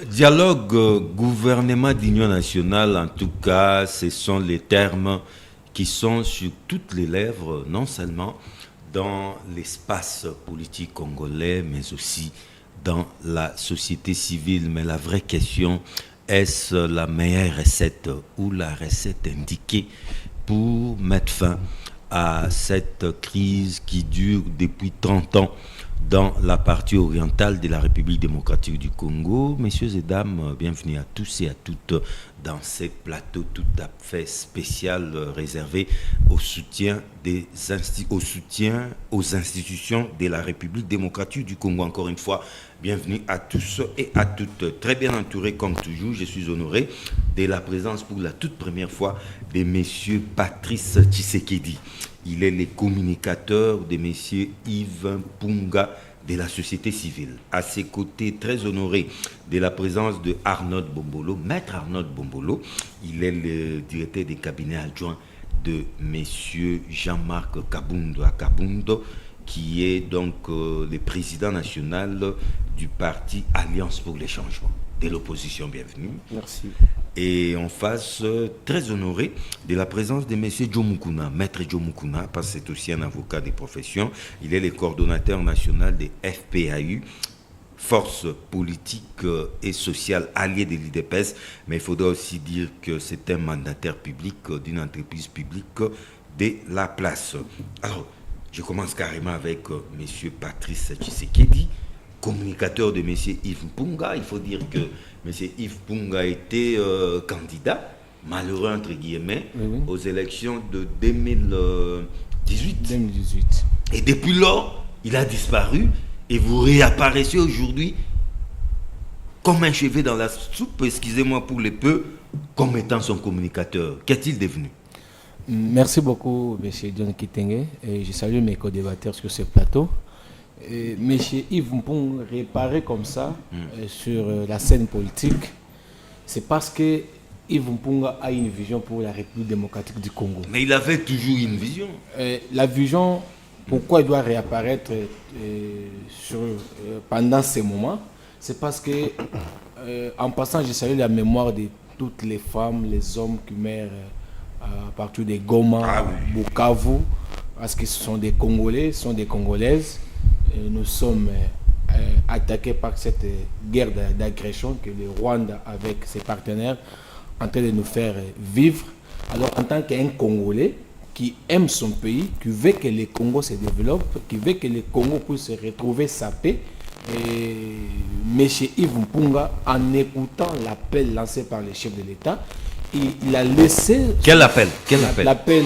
Dialogue gouvernement d'union nationale, en tout cas, ce sont les termes qui sont sur toutes les lèvres, non seulement dans l'espace politique congolais, mais aussi dans la société civile. Mais la vraie question, est-ce la meilleure recette ou la recette indiquée pour mettre fin à cette crise qui dure depuis 30 ans dans la partie orientale de la République démocratique du Congo? Messieurs et dames, bienvenue à tous et à toutes dans ces plateaux tout à fait spécial réservés au soutien aux institutions de la République démocratique du Congo. Encore une fois, bienvenue à tous et à toutes. Très bien entouré comme toujours, je suis honoré de la présence pour la toute première fois de messieurs Patrice Tshisekedi. Il est le communicateur de messieurs Yves Mpunga de la société civile. À ses côtés, très honoré de la présence de Arnaud Bombolo, maître Arnaud Bombolo. Il est le directeur des cabinets adjoints de messieurs Jean-Marc Kabundo, qui est donc le président national du parti Alliance pour les changements. De l'opposition, bienvenue. Merci. Et en face, très honoré de la présence de M. Joe Mukuna, maître Joe Mukuna, parce que c'est aussi un avocat de profession. Il est le coordonnateur national des FPAU, Force politique et sociale alliée de l'IDPS, mais il faudra aussi dire que c'est un mandataire public d'une entreprise publique de la place. Alors, je commence carrément avec M. Patrice Tshisekedi, communicateur de M. Yves Mpunga. Il faut dire que M. Yves Mpunga était candidat, malheureux entre guillemets, aux élections de 2018. Et depuis lors, il a disparu et vous réapparaissez aujourd'hui comme un cheveu dans la soupe, excusez-moi pour les peu, comme étant son communicateur. Qu'est-il devenu? Merci beaucoup, M. John Kitenge, et je salue mes co-débatteurs sur ce plateau. M. Yves Mpunga réapparaît comme ça sur la scène politique, c'est parce que Yves Mpunga a une vision pour la République démocratique du Congo. Mais il avait toujours une vision. La vision, pourquoi il doit réapparaître pendant ces moments, c'est parce que, en passant, je salue la mémoire de toutes les femmes, les hommes qui meurent à partir de Goma, Bukavu, parce que ce sont des Congolais, ce sont des Congolaises. Et nous sommes attaqués par cette guerre d'agression que le Rwanda, avec ses partenaires, en train de nous faire vivre. Alors, en tant qu'un Congolais qui aime son pays, qui veut que le Congo se développe, qui veut que le Congo puisse retrouver sa paix, et M. Yves Mpunga, en écoutant l'appel lancé par le chef de l'État, il a laissé... Quel appel? L'appel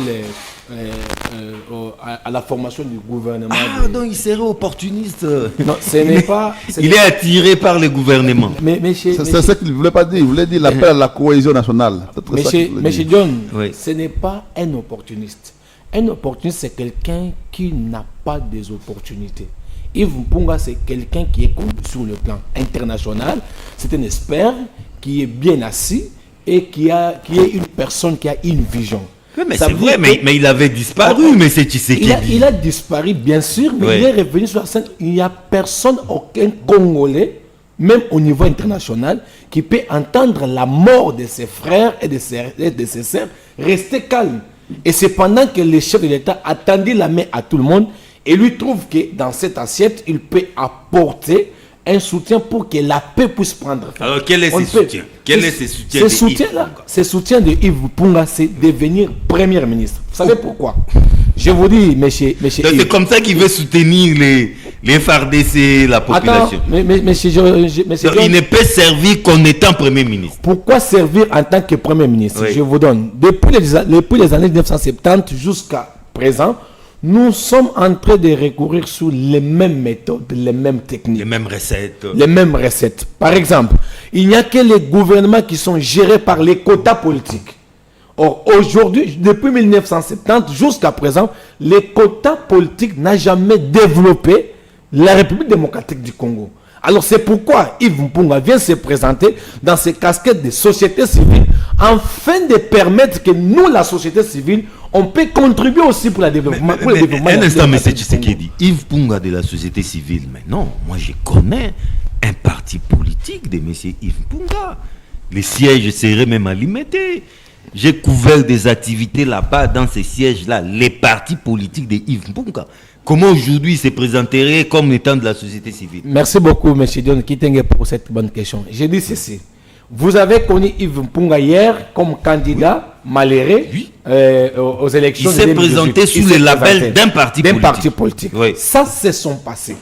à la formation du gouvernement. Donc il serait opportuniste. Non, ce n'est pas... Il est attiré par le gouvernement. C'est ce qu'il ne voulait pas dire. Il voulait dire l'appel à la cohésion nationale. Monsieur John, ce n'est pas un opportuniste. Un opportuniste, c'est quelqu'un qui n'a pas des opportunités. Yves Mpunga, c'est quelqu'un qui est sur le plan international. C'est un expert qui est bien assis et qui est une personne qui a une vision. Oui, mais c'est vrai, mais il avait disparu, mais c'est Tshisekedi. Il a disparu, bien sûr, mais il est revenu sur la scène. Il n'y a personne, aucun Congolais, même au niveau international, qui peut entendre la mort de ses frères et de ses sœurs rester calme. Et c'est pendant que le chef de l'État a tendu la main à tout le monde et lui trouve que dans cette assiette, il peut apporter un soutien pour que la paix puisse prendre. Alors, quel est ce soutien? Ce soutien de Yves Mpunga, c'est devenir Premier ministre. Vous savez pourquoi? Je vous dis, monsieur c'est comme ça qu'il veut soutenir les FARDC, la population. Attends, il ne peut servir qu'en étant Premier ministre. Pourquoi servir en tant que Premier ministre? Je vous donne. Depuis les années 1970 jusqu'à présent, nous sommes en train de recourir sur les mêmes méthodes, les mêmes techniques. Les mêmes recettes. Les mêmes recettes. Par exemple, il n'y a que les gouvernements qui sont gérés par les quotas politiques. Or, aujourd'hui, depuis 1970 jusqu'à présent, les quotas politiques n'ont jamais développé la République démocratique du Congo. Alors c'est pourquoi Yves Mpunga vient se présenter dans ces casquettes de société civile afin de permettre que nous, la société civile, on peut contribuer aussi pour le développement. Un instant, M. Tshisekedi, Yves Mpunga de la société civile, mais non, moi je connais un parti politique de M. Yves Mpunga. Les sièges seraient même alimentés. J'ai couvert des activités là-bas, dans ces sièges-là, les partis politiques de Yves Mpunga. Comment aujourd'hui il se présenterait comme étant de la société civile? Merci beaucoup, M. Dion Kitenge, pour cette bonne question. J'ai dit ceci. Vous avez connu Yves Mpunga hier comme candidat malheureux aux élections. Il s'est présenté sous le label d'un parti politique. Oui. Ça, c'est son passé.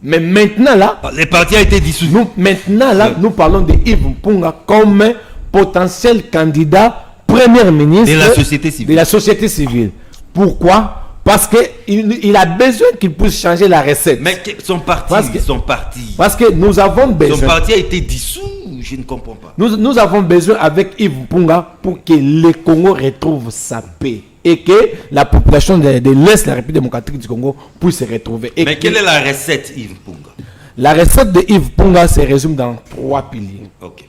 Mais maintenant, là... Le parti a été dissous. Nous parlons de Yves Mpunga comme potentiel candidat premier ministre de la société civile. Pourquoi? Parce qu'il a besoin qu'il puisse changer la recette. Mais son parti. Parce que nous avons besoin... Son parti a été dissous, je ne comprends pas. Nous avons besoin avec Yves Mpunga pour que le Congo retrouve sa paix. Et que la population de l'Est, la République démocratique du Congo, puisse se retrouver. Mais quelle est la recette, Yves Mpunga? La recette de Yves Mpunga se résume dans 3 piliers. Ok.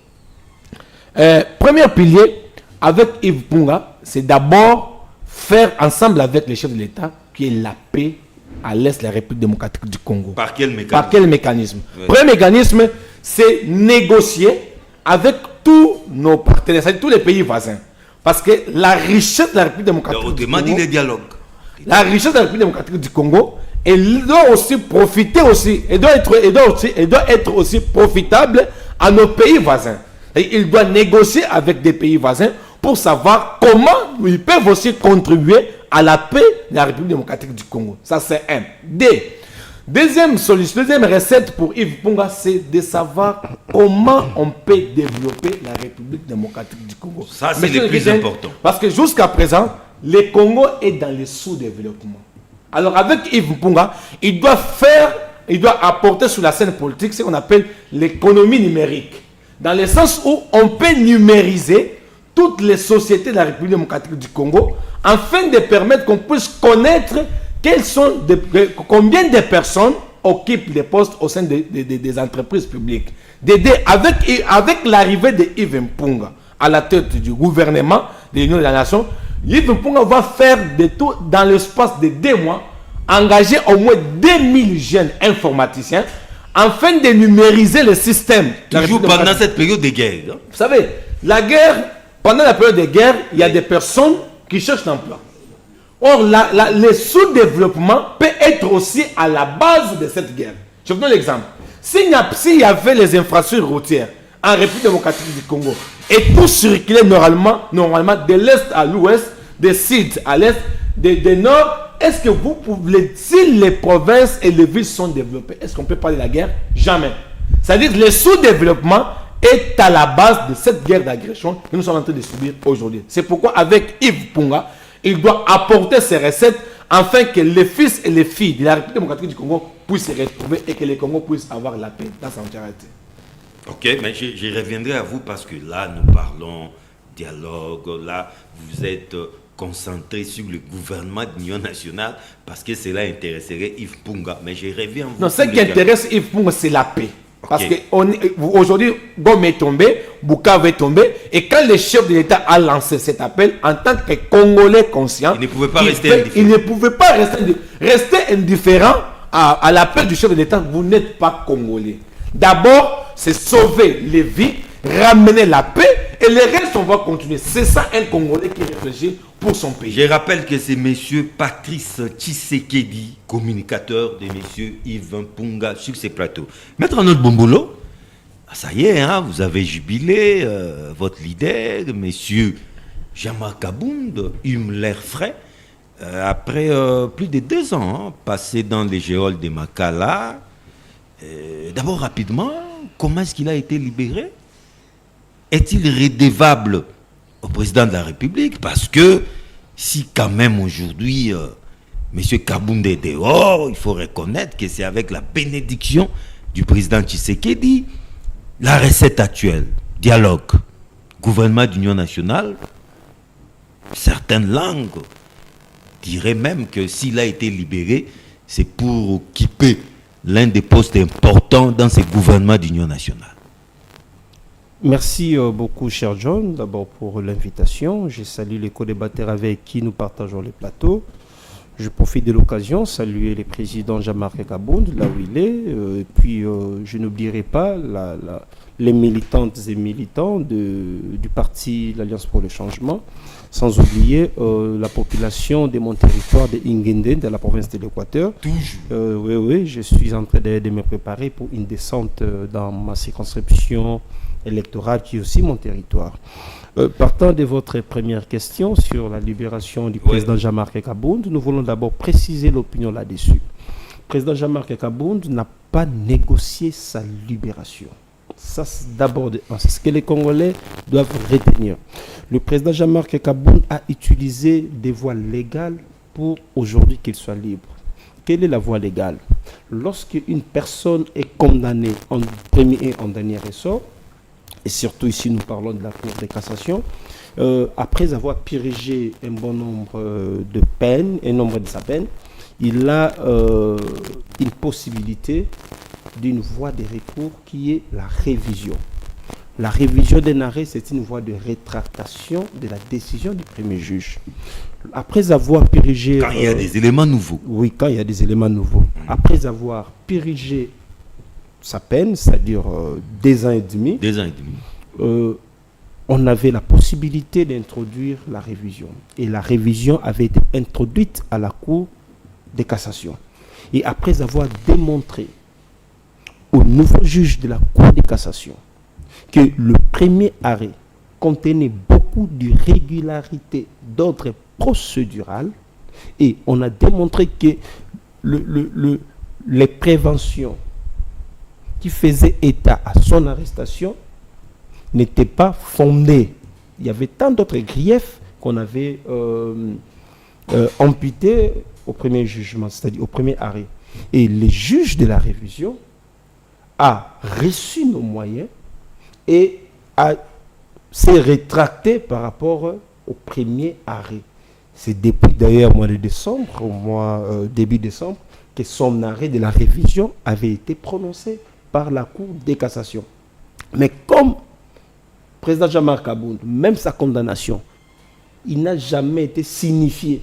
Premier pilier, avec Yves Mpunga, c'est d'abord faire ensemble avec les chefs de l'État qui est la paix à l'Est de la République démocratique du Congo. Par quel mécanisme? Par quel mécanisme? Oui. Premier mécanisme, c'est négocier avec tous nos partenaires, c'est-à-dire tous les pays voisins. Parce que la richesse de la République démocratique du Congo... le dialogue. La richesse de la République démocratique du Congo, elle doit aussi profiter aussi, elle doit être aussi profitable à nos pays voisins. Et il doit négocier avec des pays voisins pour savoir comment ils peuvent aussi contribuer à la paix de la République démocratique du Congo. Ça, c'est un. Deuxième solution, deuxième recette pour Yves Mpunga, c'est de savoir comment on peut développer la République démocratique du Congo. Ça, c'est le plus important. Parce que jusqu'à présent, le Congo est dans le sous-développement. Alors, avec Yves Mpunga, il doit apporter sur la scène politique ce qu'on appelle l'économie numérique. Dans le sens où on peut numériser toutes les sociétés de la République démocratique du Congo afin de permettre qu'on puisse connaître combien de personnes occupent des postes au sein des entreprises publiques. Avec l'arrivée de Yves Mpunga à la tête du gouvernement de l'Union de la Nation, Yves Mpunga va faire de tout dans l'espace de 2 mois, engager au moins 2000 jeunes informaticiens afin de numériser le système. Toujours pendant cette période de guerre. Vous savez, pendant la période de guerre, il y a des personnes qui cherchent l'emploi. Or, le sous-développement peut être aussi à la base de cette guerre. Je vous donne l'exemple. S'il y avait les infrastructures routières en République démocratique du Congo et tout circulait normalement de l'Est à l'Ouest, de Sud à l'Est, de Nord, est-ce que vous pouvez, si les provinces et les villes sont développées, est-ce qu'on peut parler de la guerre? Jamais. C'est-à-dire que le sous-développement est à la base de cette guerre d'agression que nous sommes en train de subir aujourd'hui. C'est pourquoi avec Yves Mpunga, il doit apporter ses recettes afin que les fils et les filles de la République démocratique du Congo puissent se retrouver et que le Congo puisse avoir la paix dans sa entièreté. Ok, mais je reviendrai à vous parce que là, nous parlons dialogue, là, vous êtes concentré sur le gouvernement de l'Union nationale parce que cela intéresserait Yves Mpunga. Mais je reviens à vous. Non, ce qui intéresse Yves Mpunga, c'est la paix. Parce qu'aujourd'hui, Goma est tombé, Bukavu est tombé, et quand le chef de l'État a lancé cet appel, en tant que Congolais conscient, il ne pouvait pas rester indifférent. Il ne pouvait pas rester indifférent à l'appel du chef de l'État. Vous n'êtes pas Congolais. D'abord, c'est sauver les vies, ramener la paix, et le reste, on va continuer. C'est ça un Congolais qui réfléchit pour son pays. Je rappelle que c'est M. Patrice Tshisekedi, communicateur de M. Yves Mpunga sur ces plateaux. Maître Arnaud Bombolo, ça y est, hein, vous avez jubilé votre leader, M. Jean-Marc Abound, hume l'air frais, après plus de 2 ans passés dans les géoles de Makala. D'abord, rapidement, comment est-ce qu'il a été libéré? Est-il redevable au président de la République? Parce que si quand même aujourd'hui M. Kabound est dehors, il faut reconnaître que c'est avec la bénédiction du président Tshisekedi. La recette actuelle, dialogue, gouvernement d'union nationale, certaines langues diraient même que s'il a été libéré, c'est pour occuper l'un des postes importants dans ce gouvernement d'union nationale. Merci beaucoup, cher John, d'abord pour l'invitation. Je salue les co-débatteurs avec qui nous partageons les plateaux. Je profite de l'occasion, saluer le président Jean-Marc Kabound, là où il est, et puis je n'oublierai pas les militantes et militants du parti l'Alliance pour le Changement, sans oublier la population de mon territoire de Ingende, de la province de l'Équateur. Toujours. Oui, je suis en train de me préparer pour une descente dans ma circonscription électorale qui est aussi mon territoire. Partant de votre première question sur la libération du président Jean-Marc Kabound, nous voulons d'abord préciser l'opinion là-dessus. Le président Jean-Marc Kabound n'a pas négocié sa libération. Ça, c'est d'abord ce que les Congolais doivent retenir. Le président Jean-Marc Kabound a utilisé des voies légales pour aujourd'hui qu'il soit libre. Quelle est la voie légale? Lorsque une personne est condamnée en premier et en dernier ressort, et surtout ici nous parlons de la Cour de cassation, après avoir purgé un bon nombre de peines, un nombre de sa peine, il a une possibilité d'une voie de recours qui est la révision. La révision d'un arrêt, c'est une voie de rétractation de la décision du premier juge. Après avoir purgé... Quand il y a des éléments nouveaux. Oui, quand il y a des éléments nouveaux. Après avoir purgé sa peine, c'est-à-dire 2 ans et demi, on avait la possibilité d'introduire la révision. Et la révision avait été introduite à la Cour de cassation. Et après avoir démontré au nouveau juge de la Cour de cassation que le premier arrêt contenait beaucoup d'irrégularités d'ordre procédural, et on a démontré que les préventions qui faisaient état à son arrestation n'étaient pas fondées. Il y avait tant d'autres griefs qu'on avait amputés au premier jugement, c'est-à-dire au premier arrêt. Et le juge de la révision a reçu nos moyens et s'est rétracté par rapport au premier arrêt. C'est depuis d'ailleurs mois de décembre, début décembre, que son arrêt de la révision avait été prononcé par la Cour de cassation. Mais comme président Jean-Marc Kabound, même sa condamnation, il n'a jamais été signifié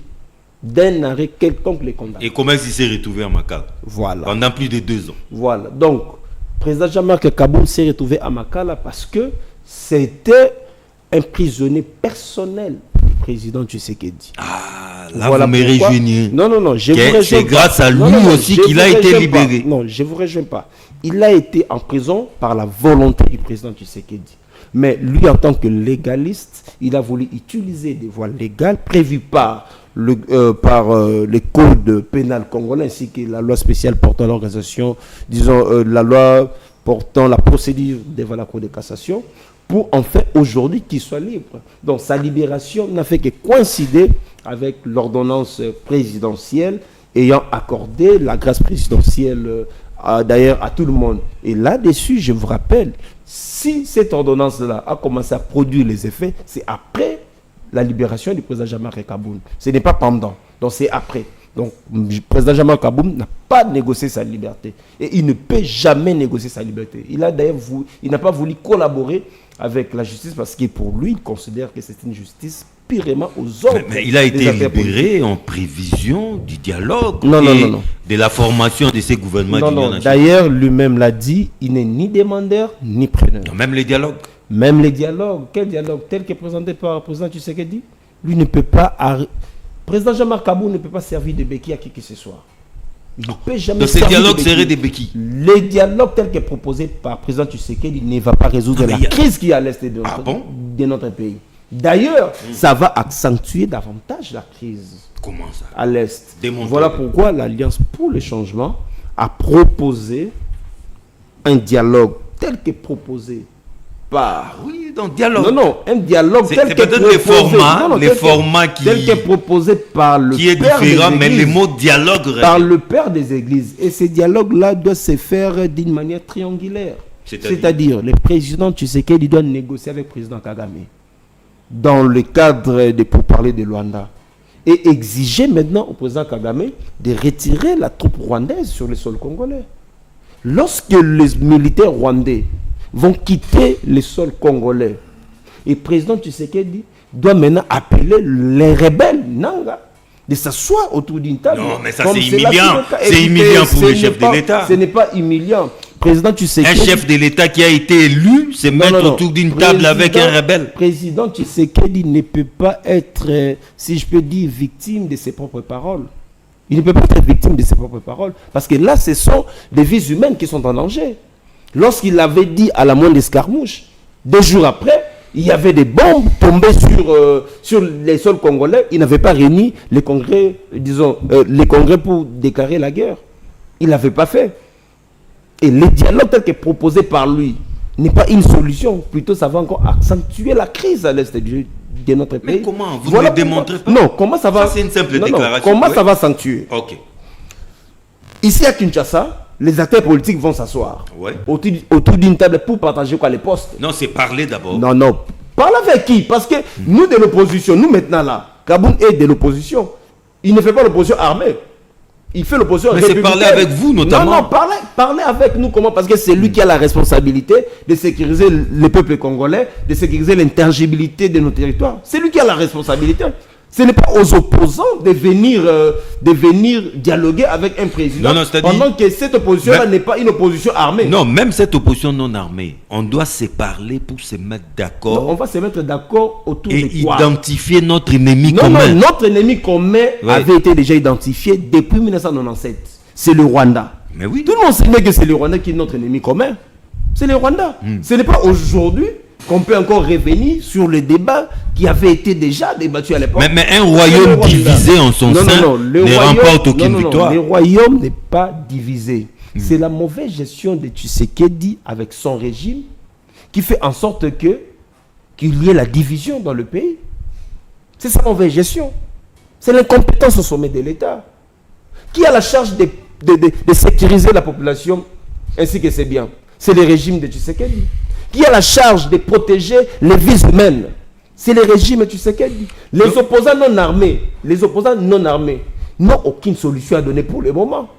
d'un arrêt quelconque les condamnés. Et comment il s'est retrouvé à Makala? Voilà. Pendant plus de 2 ans. Voilà. Donc, président Jean-Marc Kabound s'est retrouvé à Makala parce que c'était un prisonnier personnel du président Tshisekedi. Ah, là voilà vous me réjouissez. Non, je vous rejoins. C'est grâce à lui aussi qu'il a été libéré. Non, je ne vous rejoins pas. Il a été en prison par la volonté du président Tshisekedi. Mais lui, en tant que légaliste, il a voulu utiliser des voies légales prévues par le code pénal congolais ainsi que la loi spéciale portant l'organisation, la loi portant la procédure devant la Cour de cassation, pour en fait aujourd'hui qu'il soit libre. Donc sa libération n'a fait que coïncider avec l'ordonnance présidentielle ayant accordé la grâce présidentielle d'ailleurs à tout le monde. Et là-dessus, je vous rappelle, si cette ordonnance-là a commencé à produire les effets, c'est après la libération du président Jean-Marc Kabound. Ce n'est pas pendant, donc c'est après. Donc le président Jean-Marc Kabound n'a pas négocié sa liberté. Et il ne peut jamais négocier sa liberté. Il n'a pas voulu collaborer avec la justice parce que pour lui, il considère que c'est une justice purement aux ordres. Mais il a été libéré en prévision du dialogue non. de la formation de ces gouvernements. Non. D'ailleurs, lui-même l'a dit, il n'est ni demandeur ni preneur. Non, même les dialogues. Même les dialogues. Quel dialogue? Tel que présenté par le président Tshisekedi, lui ne peut pas... Président Jean-Marc Kabound ne peut pas servir de béquille à qui que ce soit. Il ne peut jamais. Donc ces dialogues seraient des béquilles. Les dialogues tels que proposés par le président Tshisekedi ne va pas résoudre la crise qui est à l'est de notre pays. D'ailleurs, ça va accentuer davantage la crise. Comment ça? À l'est. Voilà pourquoi l'Alliance pour le changement a proposé un dialogue tel que proposé par... Oui, donc dialogue. Non, un dialogue tel que proposé... les formats qui... Tel que proposé par le qui est père différent, des mais églises, les mots dialogue... Par le père des églises. Et ces dialogues-là doivent se faire d'une manière triangulaire. C'est-à-dire, le président Tshisekedi doit négocier avec le président Kagame dans le cadre de pourparlers de Luanda et exiger maintenant au président Kagame de retirer la troupe rwandaise sur le sol congolais. Lorsque les militaires rwandais vont quitter le sol congolais, et le président Tshisekedi doit maintenant appeler les rebelles Nanga de s'asseoir autour d'une table. Non, mais ça Comme c'est là humiliant. tout le cas. C'est Écoutez, humiliant pour le ce chef n'est de l'État. Ce n'est pas humiliant. Président, tu sais Un chef de l'État qui a été élu, c'est mettre autour d'une table avec un rebelle. Président Tshisekedi ne peut pas être, si je peux dire, victime de ses propres paroles. Il ne peut pas être victime de ses propres paroles. Parce que là, ce sont des vies humaines qui sont en danger. Lorsqu'il avait dit à la moindre escarmouche, 2 jours après, il y avait des bombes tombées sur les sols congolais. Il n'avait pas réuni les congrès, les congrès pour déclarer la guerre. Il ne l'avait pas fait. Et le dialogue tel que proposé par lui n'est pas une solution. Plutôt, ça va encore accentuer la crise à l'est de notre pays. Mais comment? Vous ne le démontrez pas? Non, comment ça va? Ça, c'est une simple déclaration. Comment ça va s'accentuer? Ok. Ici à Kinshasa, les acteurs politiques vont s'asseoir autour d'une table pour partager quoi, les postes. Non, c'est parler d'abord. Non. Parle avec qui? Parce que nous de l'opposition, nous maintenant là, Kaboun est de l'opposition. Il ne fait pas l'opposition armée. Il fait l'opposition républicaine. Mais c'est parler avec vous notamment. Non, parlez avec nous. Comment? Parce que c'est lui qui a la responsabilité de sécuriser le peuple congolais, de sécuriser l'intangibilité de nos territoires. C'est lui qui a la responsabilité. Ce n'est pas aux opposants de venir dialoguer avec un président pendant que cette opposition-là n'est pas une opposition armée. Non, même cette opposition non armée, on doit se parler pour se mettre d'accord. On va se mettre d'accord autour de quoi? Et identifier notre ennemi commun. Non, notre ennemi commun avait été déjà identifié depuis 1997. C'est le Rwanda. Mais oui. Tout le monde sait que c'est le Rwanda qui est notre ennemi commun. C'est le Rwanda. Ce n'est pas aujourd'hui qu'on peut encore revenir sur le débat qui avait été déjà débattu à l'époque. Mais un royaume divisé en son sein ne remporte aucune victoire. Le royaume n'est pas divisé. C'est la mauvaise gestion de Tshisekedi avec son régime qui fait en sorte qu'il y ait la division dans le pays. C'est sa mauvaise gestion. C'est l'incompétence au sommet de l'État. Qui a la charge de sécuriser la population ainsi que ses biens? C'est le régime de Tshisekedi. Qui a la charge de protéger les vies humaines? C'est le régime Tshisekedi. Les opposants non armés n'ont aucune solution à donner pour le moment.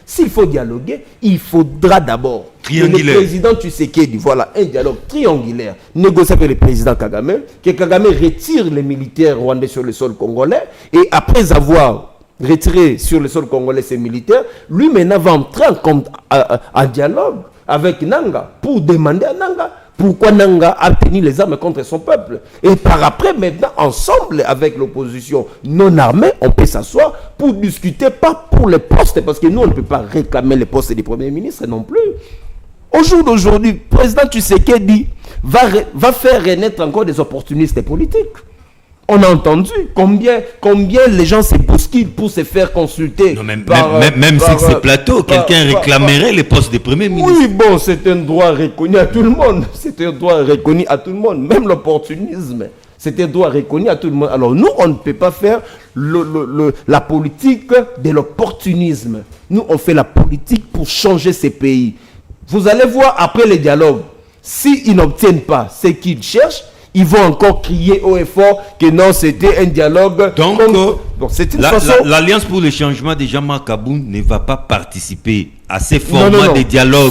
S'il faut dialoguer, il faudra d'abord que le président Tshisekedi, voilà, un dialogue triangulaire, négocier avec le président Kagame, que Kagame retire les militaires rwandais sur le sol congolais, et après avoir retiré sur le sol congolais ces militaires, lui maintenant va entrer en dialogue avec Nanga pour demander à Nanga pourquoi Nanga a tenu les armes contre son peuple. Et par après, maintenant, ensemble avec l'opposition non armée, on peut s'asseoir pour discuter, pas pour les postes, parce que nous, on ne peut pas réclamer les postes des premiers ministres non plus. Au jour d'aujourd'hui, le président Tshisekedi va faire renaître encore des opportunistes politiques. On a entendu combien les gens se bousculent pour se faire consulter. Non, même sur ces plateaux, quelqu'un réclamerait les postes des premiers ministres. Oui, bon, c'est un droit reconnu à tout le monde. C'est un droit reconnu à tout le monde. Même l'opportunisme, c'est un droit reconnu à tout le monde. Alors nous, on ne peut pas faire la politique de l'opportunisme. Nous, on fait la politique pour changer ces pays. Vous allez voir après les dialogues, s'ils n'obtiennent pas ce qu'ils cherchent, ils vont encore crier haut et fort que non, c'était un dialogue. Donc, l'Alliance pour le changement de Jean-Marc Kaboun ne va pas participer à ces formats de dialogue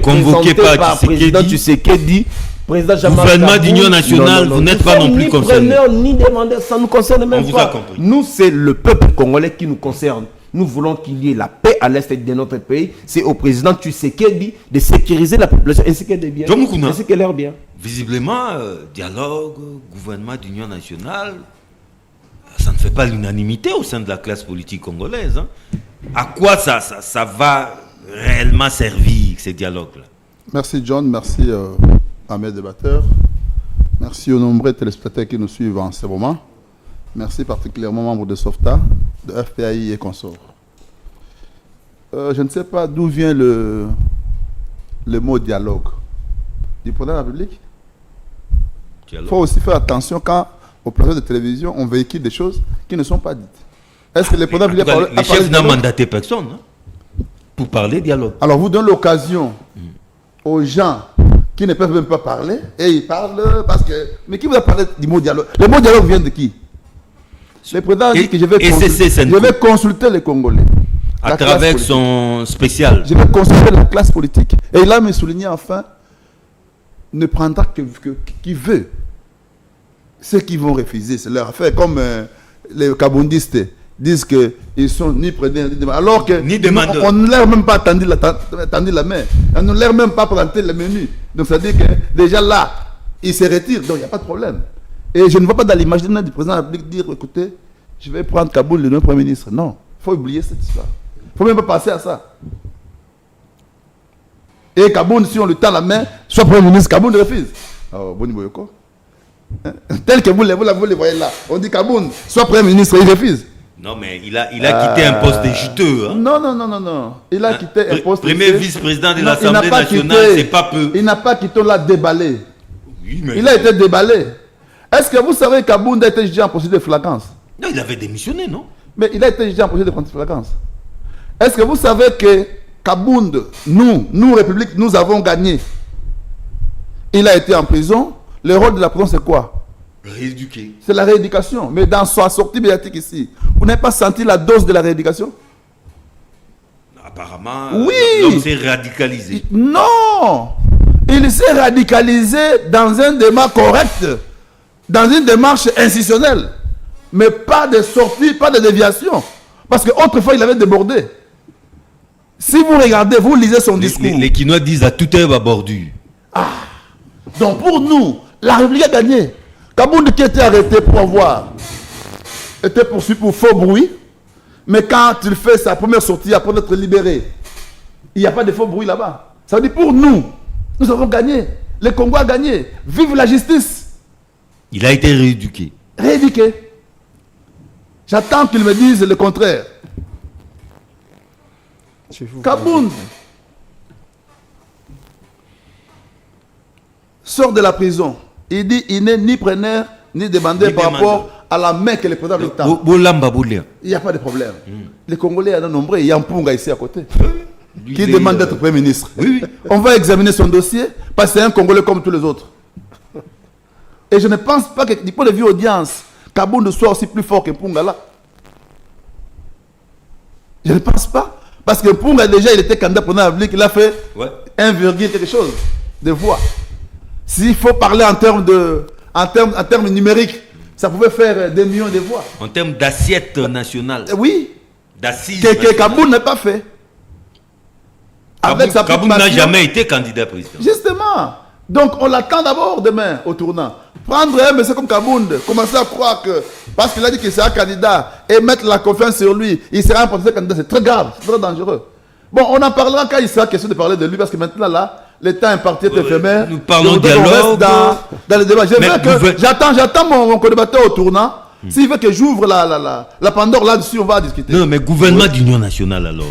convoqués par le président Tshisekedi. Gouvernement d'union nationale, vous n'êtes pas non plus concerné. Ni demandeur, ça ne nous concerne même pas. Nous, c'est le peuple congolais qui nous concerne. Nous voulons qu'il y ait la paix à l'est de notre pays. C'est au président Tshisekedi de sécuriser la population ainsi que des biens, ainsi que leurs biens. Visiblement, dialogue, gouvernement d'union nationale, ça ne fait pas l'unanimité au sein de la classe politique congolaise. Hein. À quoi ça va réellement servir, ces dialogues-là? Merci John, merci à mes débatteurs. Merci aux nombreux téléspectateurs qui nous suivent en ce moment. Merci particulièrement aux membres de SOFTA, de FPAI et consorts. Je ne sais pas d'où vient le mot dialogue. Du président de la République. Il faut aussi faire attention quand, au plateau de télévision, on véhicule des choses qui ne sont pas dites. Est-ce que le président a parlé le chef n'a mandaté personne pour parler dialogue. Alors vous donnez l'occasion aux gens qui ne peuvent même pas parler et ils parlent parce que... Mais qui vous a parlé du mot dialogue? Le mot dialogue vient de qui? Le président a dit que je vais consulter les Congolais. À travers son spécial. Je vais consulter la classe politique. Et il a me souligné enfin, ne prendra qui veut. Ceux qui vont refuser, c'est leur affaire. Comme les kabundistes disent qu'ils sont ni preneurs ni demandeurs. Alors que ni demandeurs. On ne leur même pas tendu la main. On ne leur même pas présenté le menu. Donc ça veut dire que déjà là, ils se retirent. Donc il n'y a pas de problème. Et je ne vois pas dans l'imaginaire du président de la République dire écoutez, je vais prendre Kaboul, le nouveau Premier ministre. Non, il faut oublier cette histoire. Il ne faut même pas passer à ça. Et Kaboul, si on lui tend la main, soit Premier ministre, Kaboul refuse. Oh, Boni Boyoko. Tel que vous le voyez là. On dit Kaboul, soit Premier ministre, il refuse. Non, mais il a quitté un poste de juteux. Hein. Non. Il a quitté un poste de premier vice-président de l'Assemblée nationale, c'est pas peu. Il n'a pas quitté, on l'a déballé. Oui, mais... Il a été déballé. Est-ce que vous savez qu'Abound a été jugé en procédure de flagrance? Non, il avait démissionné, non? Mais il a été jugé en procédure de flagrance. Est-ce que vous savez que Kabound, nous, République, nous avons gagné? Il a été en prison. Le rôle de la prison, c'est quoi? Rééduquer. C'est la rééducation. Mais dans sa sortie médiatique ici, vous n'avez pas senti la dose de la rééducation? Apparemment, oui. L'homme s'est radicalisé. Non! Il s'est radicalisé dans une démarche correcte, dans une démarche institutionnelle. Mais pas de sortie, pas de déviation. Parce qu'autrefois, il avait débordé. Si vous regardez, vous lisez son discours. Les Quinois disent à toute heure à bordure. Ah! Donc pour nous, la République a gagné. Kabound qui était arrêté pour avoir été poursuivi pour faux bruit, mais quand il fait sa première sortie après d'être libéré, il n'y a pas de faux bruit là-bas. Ça veut dire pour nous, nous avons gagné. Le Congo a gagné. Vive la justice. Il a été rééduqué. Rééduqué. J'attends qu'ils me disent le contraire. Kabound sort de la prison. Il dit il n'est ni preneur ni demandeur par rapport à la main que le président lui tend. Il n'y a pas de problème. Les Congolais sont nombreux. Il y a un Mpunga ici à côté qui demande d'être Premier ministre. Oui. On va examiner son dossier parce que c'est un Congolais comme tous les autres. Et je ne pense pas que du point de vue audience, Kabound soit aussi plus fort que Mpunga là. Je ne pense pas. Parce que Mpunga déjà il était candidat pour la République, il a fait 1, quelque chose de voix. S'il faut parler en termes numériques, ça pouvait faire des millions de voix. En termes d'assiette nationale. Oui. D'assises. Que Kabound n'a pas fait. Kabound n'a jamais été candidat président. Justement. Donc on l'attend d'abord demain au tournant. Prendre un monsieur comme Kabound, commencer à croire que parce qu'il a dit qu'il sera candidat et mettre la confiance sur lui, il sera un potentiel candidat, c'est très grave, c'est très dangereux. Bon, on en parlera quand il sera question de parler de lui parce que maintenant là, le temps imparti est éphémère. Nous parlons dialogue. Dans le débat. J'attends mon co-débatteur au tournant. S'il veut que j'ouvre la Pandore là-dessus, on va discuter. Non, mais gouvernement d'union nationale alors.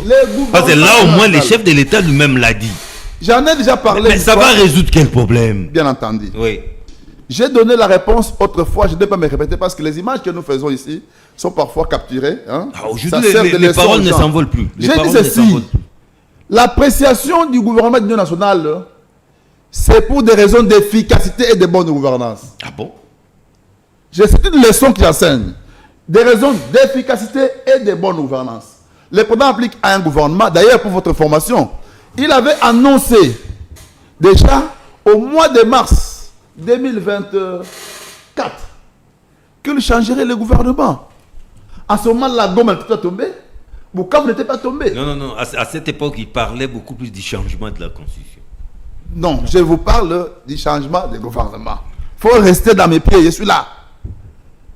Parce que là, au moins, le chef de l'État lui-même l'a dit. J'en ai déjà parlé. Mais ça va résoudre quel problème? Bien entendu. Oui. J'ai donné la réponse autrefois, je ne vais pas me répéter parce que les images que nous faisons ici sont parfois capturées. Hein. Aujourd'hui, les paroles ne s'envolent plus. J'ai dit ceci. L'appréciation du gouvernement d'union nationale, c'est pour des raisons d'efficacité et de bonne gouvernance. Ah bon? C'est une leçon qui enseigne. Des raisons d'efficacité et de bonne gouvernance. Le président applique à un gouvernement, d'ailleurs pour votre information, il avait annoncé déjà au mois de mars 2024 qu'il changerait le gouvernement. À ce moment, la gomme était tombée. Bukavu n'était pas tombé. Non. À cette époque, il parlait beaucoup plus du changement de la Constitution. Non, je vous parle du changement de gouvernement. Il faut rester dans mes pieds, je suis là.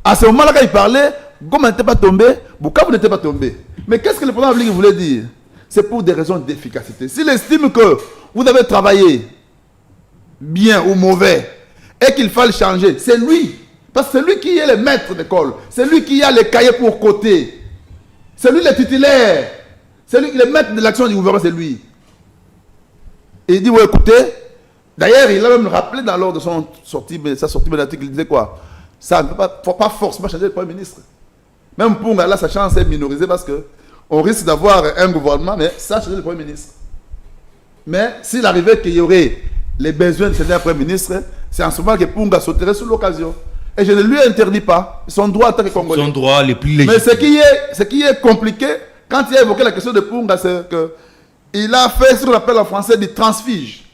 À ce moment-là, quand il parlait, Goma n'était pas tombé, Bukavu n'était pas tombé. Mais qu'est-ce que le président Blink voulait dire? C'est pour des raisons d'efficacité. S'il estime que vous avez travaillé bien ou mauvais et qu'il faut le changer, c'est lui. Parce que c'est lui qui est le maître d'école. C'est lui qui a les cahiers pour côté. C'est lui le titulaire. C'est lui le maître de l'action du gouvernement, c'est lui. Et il dit, ouais, écoutez, d'ailleurs, il a même rappelé dans l'ordre de sa sortie médiatique, il disait quoi? Ça ne peut pas, faut pas forcément changer le Premier ministre. Même pour là, sa chance est minorisée parce qu'on risque d'avoir un gouvernement, mais ça changer le Premier ministre. Mais s'il arrivait qu'il y aurait les besoins de changer un Premier ministre, c'est en ce moment que Punga sauterait sous l'occasion. Et je ne lui interdis pas son droit en tant que Congolais. Son droit le plus légitime. Mais ce qui est compliqué, quand il a évoqué la question de Punga, c'est qu'il a fait ce qu'on appelle en français du transfuge.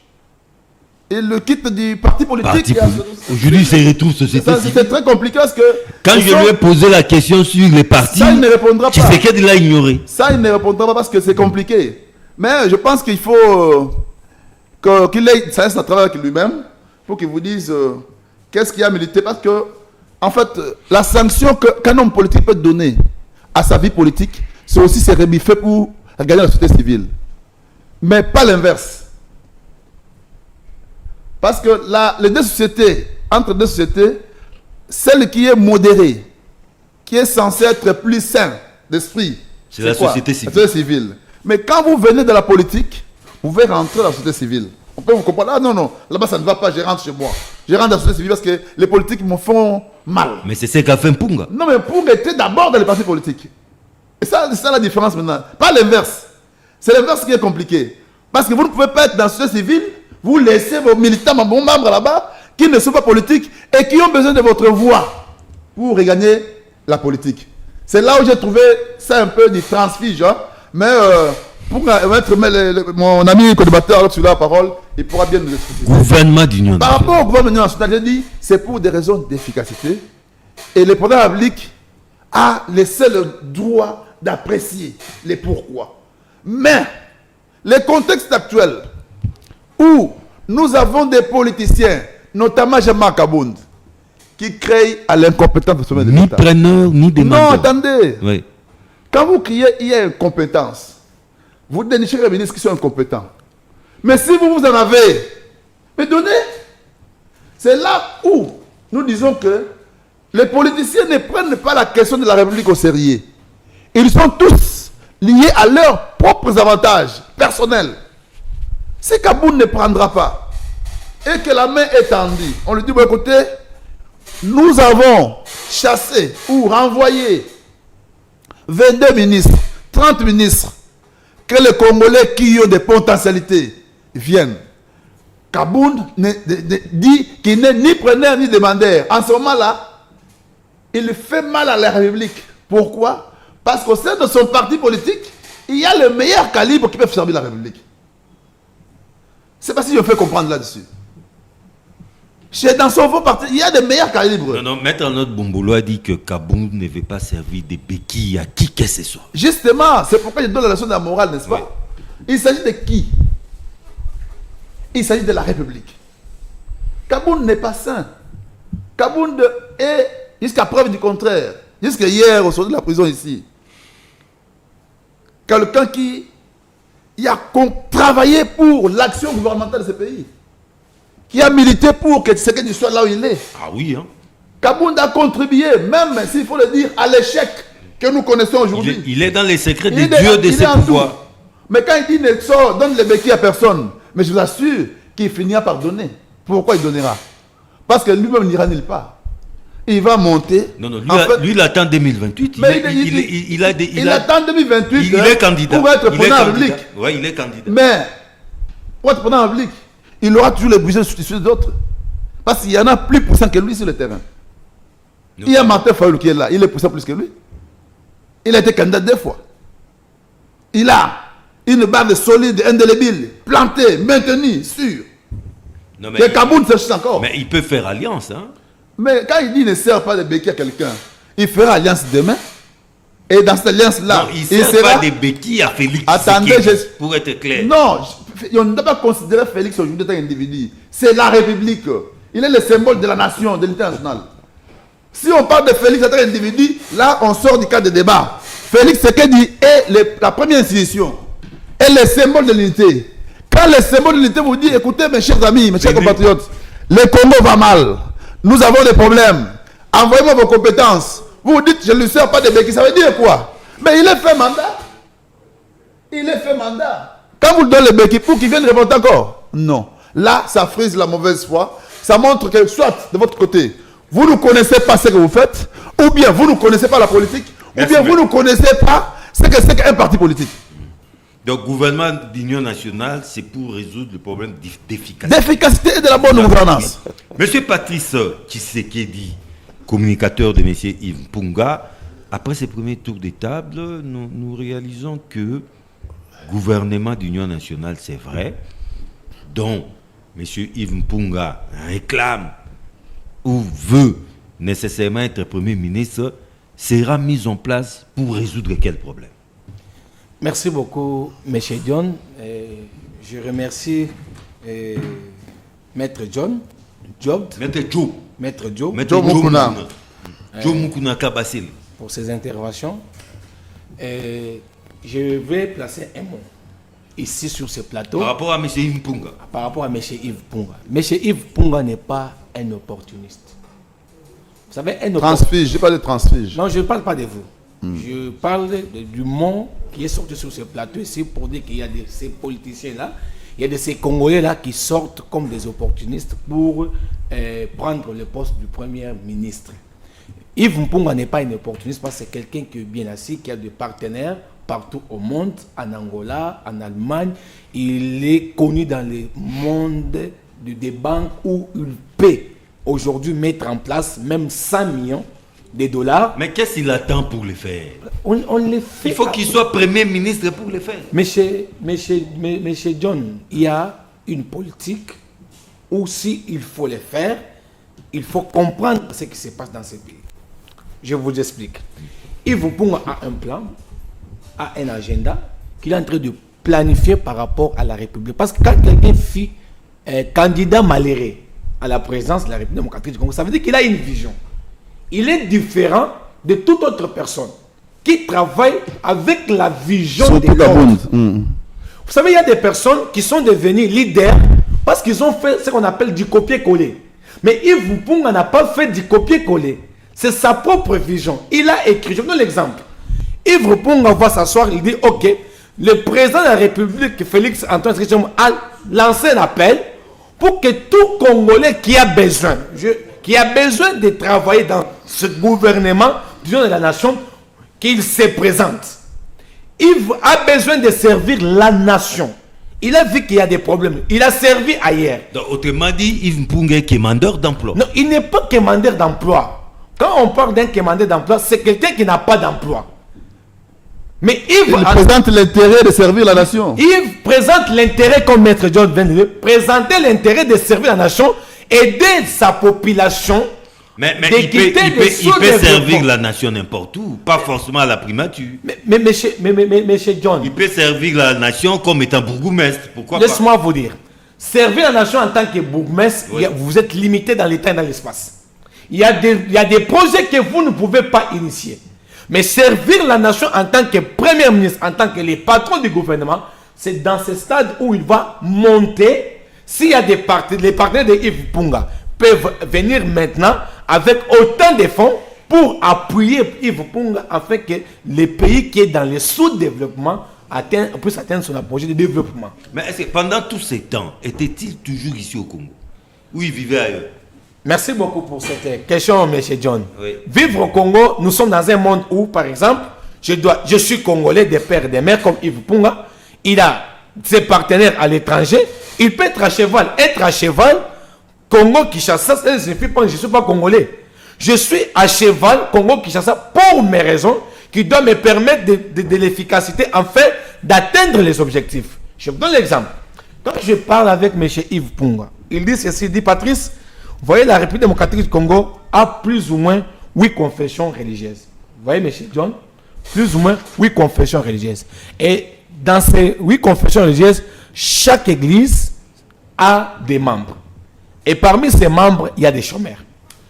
il quitte du parti politique. Aujourd'hui, c'est Retour Société Civile. C'est très compliqué parce que... Quand je lui ai posé la question sur les partis, ça, il ne répondra pas. Tshisekedi l'a ignoré. Ça, il ne répondra pas parce que c'est compliqué. Mais je pense qu'il faut qu'il ait ça à travailler avec lui-même pour qu'il vous dise qu'est-ce qu'il a milité. Parce que, en fait, la sanction qu'un homme politique peut donner à sa vie politique, c'est aussi ses rébiffés pour gagner la société civile. Mais pas l'inverse. Parce que les deux sociétés, entre deux sociétés, celle qui est modérée, qui est censée être plus saine d'esprit, c'est la société civile. La société civile. Mais quand vous venez de la politique, vous pouvez rentrer dans la société civile. On peut vous comprendre. Ah non, là-bas ça ne va pas, je rentre chez moi. Je rentre dans la société civile parce que les politiques me font mal. Mais c'est ce qu'a fait Mpunga. Non, mais Mpunga était d'abord dans les partis politiques. Et ça, c'est ça la différence maintenant. Pas l'inverse. C'est l'inverse qui est compliqué. Parce que vous ne pouvez pas être dans la société civile, vous laissez vos militants, vos membres là-bas, qui ne sont pas politiques et qui ont besoin de votre voix pour regagner la politique. C'est là où j'ai trouvé ça un peu du transfuge. Hein? Mais pour mettre mon ami co-débatteur sur la parole, il pourra bien nous expliquer. Gouvernement d'union. Par rapport au gouvernement national, j'ai dit, c'est pour des raisons d'efficacité. Et le président de la République a laissé le droit d'apprécier les pourquoi. Mais, le contexte actuel, où nous avons des politiciens, notamment Jean-Marc Abound, qui créent à l'incompétence de sommet de l'État. Ni preneur, ni demandeur. Non, attendez. Oui. Quand vous criez, il y a incompétence. Vous dénichez les ministres qui sont incompétents. Mais si vous en avez, mais donnez. C'est là où nous disons que les politiciens ne prennent pas la question de la République au sérieux. Ils sont tous liés à leurs propres avantages personnels. Si Kaboun ne prendra pas et que la main est tendue, on lui dit, bon, écoutez, nous avons chassé ou renvoyé 22 ministres, 30 ministres, que les Congolais qui ont des potentialités viennent. Kaboun dit qu'il n'est ni preneur ni demandeur. En ce moment-là, il fait mal à la République. Pourquoi? Parce qu'au sein de son parti politique, il y a le meilleur calibre qui peut servir la République. C'est pas si je fais comprendre là-dessus. Dans son faux parti, il y a des meilleurs calibres. Non, Maître Notre Bombolo a dit que Kaboun ne veut pas servir de béquilles à qui que ce soit. Justement, c'est pourquoi je donne la leçon de la morale, n'est-ce pas? Oui. Il s'agit de qui? Il s'agit de la République. Kaboun n'est pas saint. Kaboun est, jusqu'à preuve du contraire, jusqu'à hier, au sortir de la prison ici, quelqu'un qui a travaillé pour l'action gouvernementale de ce pays, qui a milité pour que Tshisekedi soit là où il est. Ah oui, hein. Kaboun a contribué, même s'il faut le dire, à l'échec que nous connaissons aujourd'hui. Il est dans les secrets des dieux de ses pouvoirs. Mais quand il dit Nelson, donne les béquilles à personne, mais je vous assure qu'il finira par donner. Pourquoi il donnera? Parce que lui-même n'ira nulle part. Il va monter. Non, lui, il attend 2028. Il attend 2028. Il est candidat. Pour être président de la République. Oui, il est candidat. Mais, pour être président de la République, il aura toujours les budgets sur d'autres. Parce qu'il y en a plus puissants que lui sur le terrain. Il y a Martin Fayoulou qui est là. Il est puissant plus que lui. Il a été candidat 2 fois. Il a une base solide, indélébile, plantée, maintenue, sûre. Que Kaboun cherche encore. Mais il peut faire alliance, hein. Mais quand il dit qu'il ne sert pas de béquilles à quelqu'un, il fera alliance demain. Et dans cette alliance-là, il ne sert pas de béquilles à Félix. Attendez, pour être clair. Non, on ne doit pas considérer Félix aujourd'hui comme un individu. C'est la République. Il est le symbole de la nation, de l'unité nationale. Si on parle de Félix en tant qu'individu, là, on sort du cadre de débat. Félix Tshisekedi est la première institution. Est le symbole de l'unité. Quand le symbole de l'unité vous dit, écoutez mes chers amis, mes chers compatriotes, le Congo va mal. Nous avons des problèmes. Envoyez-moi vos compétences. Vous vous dites, je ne lui sers pas de béquilles. Ça veut dire quoi? Mais il est fait mandat. Il est fait mandat. Quand vous lui donnez les béquilles, pour qu'il vienne répondre encore? Non. Là, ça frise la mauvaise foi. Ça montre que, soit de votre côté, vous ne connaissez pas ce que vous faites, ou bien vous ne connaissez pas la politique, ou bien vous ne connaissez pas ce que c'est qu'un parti politique. Donc, gouvernement d'union nationale, c'est pour résoudre le problème d'efficacité. D'efficacité et de la bonne gouvernance. Monsieur Patrice Tshisekedi, communicateur de M. Yves Mpunga, après ces premiers tours de table, nous réalisons que gouvernement d'union nationale, c'est vrai, dont M. Yves Mpunga réclame ou veut nécessairement être Premier ministre sera mise en place pour résoudre quel problème? Merci beaucoup, M. John. Je remercie Maître John, Maître Joe Mukuna. Joe Mukuna Kabasil. Pour ses interventions. Je vais placer un mot ici sur ce plateau. Par rapport à M. Yves Mpunga. Par rapport à M. Yves Mpunga. M. Yves Mpunga n'est pas un opportuniste. Vous savez, transfige, je parle de transfige. Non, je ne parle pas de vous. Je parle du monde qui est sorti sur ce plateau ici pour dire qu'il y a de ces politiciens-là, il y a de ces Congolais-là qui sortent comme des opportunistes pour prendre le poste du Premier ministre. Yves Mpunga n'est pas un opportuniste parce que c'est quelqu'un qui est bien assis, qui a des partenaires partout au monde, en Angola, en Allemagne. Il est connu dans le monde des banques où il peut aujourd'hui mettre en place même 100 millions de dollars. Mais qu'est-ce qu'il attend pour le faire? On le fait. Il faut qu'il soit Premier ministre pour le faire. Monsieur John, il y a une politique où s'il faut le faire, il faut comprendre ce qui se passe dans ce pays. Je vous explique. Yves Mpunga a un plan, a un agenda qu'il est en train de planifier par rapport à la République. Parce que quand quelqu'un fut candidat malheureux à la présidence de la République démocratique du Congo, ça veut dire qu'il a une vision. Il est différent de toute autre personne qui travaille avec la vision des autres. Vous savez, il y a des personnes qui sont devenues leaders parce qu'ils ont fait ce qu'on appelle du copier-coller. Mais Yves Mpunga n'a pas fait du copier-coller. C'est sa propre vision. Il a écrit, je vous donne l'exemple. Yves Mpunga va s'asseoir, il dit, ok, le président de la République, Félix Antoine Tshisekedi, a lancé un appel pour que tout Congolais qui a besoin de travailler dans ce gouvernement, disons de la nation, qu'il se présente. Yves a besoin de servir la nation. Il a vu qu'il y a des problèmes. Il a servi ailleurs. Donc, autrement dit, Yves Mpunga est commandeur d'emploi. Non, il n'est pas commandeur d'emploi. Quand on parle d'un commandeur d'emploi, c'est quelqu'un qui n'a pas d'emploi. Mais Yves présente l'intérêt de servir la nation. Yves présente l'intérêt, comme Maître John vient de dire, présenter l'intérêt de servir la nation, aider sa population. Mais il peut servir la nation n'importe où, pas forcément à la primature. Mais monsieur John, il peut servir la nation comme étant bourgmestre. Pourquoi pas? Laisse-moi vous dire. Servir la nation en tant que bourgmestre, oui. Vous êtes limité dans le temps et dans l'espace. Il y a des projets que vous ne pouvez pas initier. Mais servir la nation en tant que Premier ministre, en tant que les patrons du gouvernement, c'est dans ce stade où il va monter. S'il y a les partenaires de Yves Mpunga peuvent venir maintenant avec autant de fonds pour appuyer Yves Mpunga afin que les pays qui sont dans le sous-développement puissent atteindre son projet de développement. Mais est-ce que pendant tous ces temps, était-il toujours ici au Congo? Ou il vivait ailleurs? Merci beaucoup pour cette question, M. John. Oui. Vivre au Congo, nous sommes dans un monde où, par exemple, je suis Congolais des pères et des mères comme Yves Mpunga. Il a ses partenaires à l'étranger. Il peut être à cheval. Être à cheval, Congo-Kinshasa, ça ne signifie pas que je ne suis pas Congolais. Je suis à cheval, Congo-Kinshasa, pour mes raisons qui doivent me permettre de l'efficacité afin d'atteindre les objectifs. Je vous donne l'exemple. Quand je parle avec M. Yves Mpunga, il dit ceci, il dit Patrice, vous voyez, la République démocratique du Congo a plus ou moins 8 confessions religieuses. Vous voyez, M. John, plus ou moins 8 confessions religieuses. Et dans ces 8 confessions religieuses, chaque église a des membres. Et parmi ces membres, il y a des chômeurs.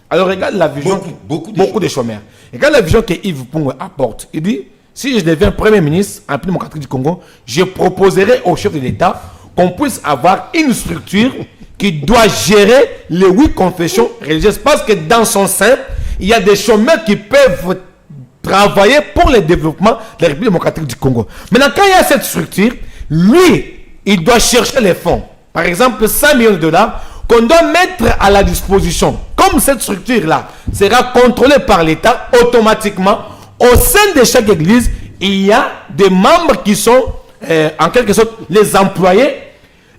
Alors regarde la vision, beaucoup de chômeurs. Regarde la vision que Yves Mpunga apporte. Il dit, si je deviens Premier ministre en République démocratique du Congo, je proposerai au chef de l'État qu'on puisse avoir une structure qui doit gérer les 8 confessions religieuses. Parce que dans son sein, il y a des chômeurs qui peuvent travailler pour le développement de la République démocratique du Congo. Maintenant, quand il y a cette structure, lui, il doit chercher les fonds. Par exemple, 100 millions de dollars qu'on doit mettre à la disposition. Comme cette structure-là sera contrôlée par l'État, automatiquement, au sein de chaque église, il y a des membres qui sont, en quelque sorte, les employés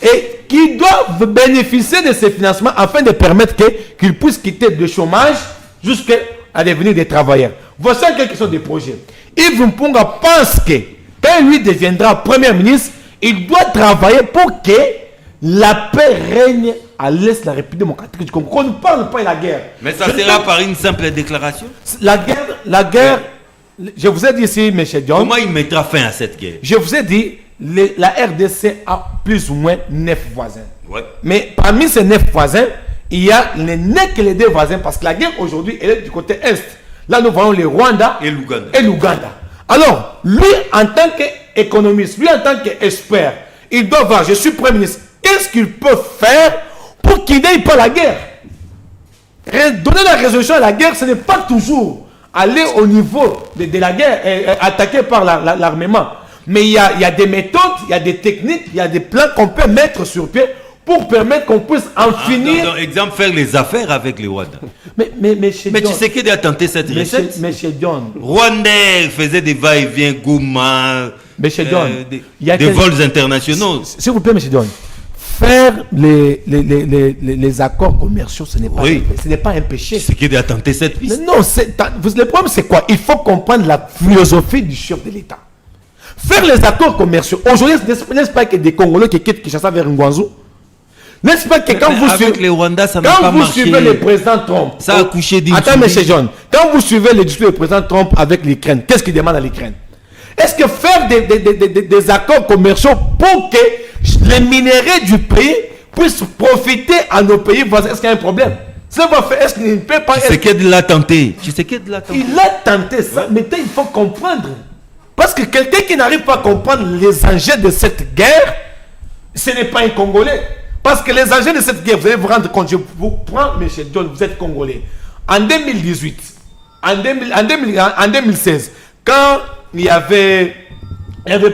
et qui doivent bénéficier de ces financements afin de permettre qu'ils puissent quitter le chômage jusqu'à devenir des travailleurs. Voici en quelque sorte des projets. Yves Mpunga pense que quand lui deviendra Premier ministre, il doit travailler pour que la paix règne à l'est de la République démocratique du Congo. Qu'on ne parle pas de la guerre. Mais ça sera par une simple déclaration. La guerre, je vous ai dit ici, M. John. Comment il mettra fin à cette guerre? Je vous ai dit, la RDC a plus ou moins 9 voisins. Ouais. Mais parmi ces 9 voisins, il y a que les 2 voisins, parce que la guerre aujourd'hui, elle est du côté est. Là, nous voyons le Rwanda et l'Ouganda. Alors, lui, en tant qu'économiste, lui, en tant qu'expert, il doit voir, je suis Premier ministre, qu'est-ce qu'il peut faire pour qu'il n'aille pas la guerre? Donner la résolution à la guerre, ce n'est pas toujours aller au niveau de la guerre, attaquer par l'armement. Mais il y a des méthodes, il y a des techniques, il y a des plans qu'on peut mettre sur pied pour permettre qu'on puisse en finir. Par exemple, faire les affaires avec les Rwandais. Mais tu sais qu'il a tenté cette recette. Mais chez John. Rwandais faisait des va-et-vient, Goma, des vols internationaux. S'il vous plaît, M. John, faire les accords commerciaux, ce n'est pas un péché. C'est qu'il a tenté cette piste. Non, le problème c'est quoi? Il faut comprendre la philosophie du chef de l'État. Faire les accords commerciaux. Aujourd'hui, n'est-ce pas que des Congolais qui quittent Kinshasa vers Ngwanzou? N'est-ce pas que quand vous suivez les Rwandais, ça n'a pas marché. Suivez le président Trump, ça a couché d'une. Attends, M. John, quand vous suivez le discours du président Trump avec l'Ukraine, qu'est-ce qu'il demande à l'Ukraine? Est-ce que faire des accords commerciaux pour que les minéraux du pays puissent profiter à nos pays voisins, est-ce qu'il y a un problème? Est-ce qu'il ne peut pas être... C'est qu'il l'a tenté. Il a tenté ça, mais il faut comprendre. Parce que quelqu'un qui n'arrive pas à comprendre les enjeux de cette guerre, ce n'est pas un Congolais. Parce que les enjeux de cette guerre, vous allez vous rendre compte, je vous prends, M. John, vous êtes Congolais. En 2018, en 2016, quand il n'y avait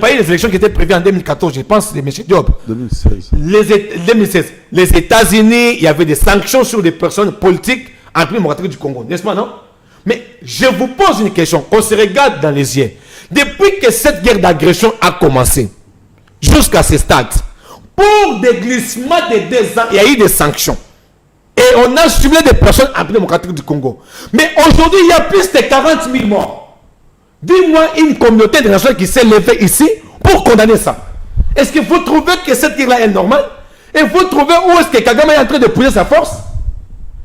pas eu les élections qui étaient prévues en 2014, je pense, de M. Diop. 2016. Les États-Unis, il y avait des sanctions sur des personnes politiques en République démocratique du Congo, n'est-ce pas, non? Mais je vous pose une question, on se regarde dans les yeux. Depuis que cette guerre d'agression a commencé, jusqu'à ce stade, pour des glissements de 2 ans, il y a eu des sanctions. Et on a suivi des personnes en République démocratique du Congo. Mais aujourd'hui, il y a plus de 40 000 morts. Dis-moi une communauté internationale qui s'est levée ici pour condamner ça. Est-ce que vous trouvez que cette guerre-là est normale? Et vous trouvez où est-ce que Kagame est en train de pousser sa force?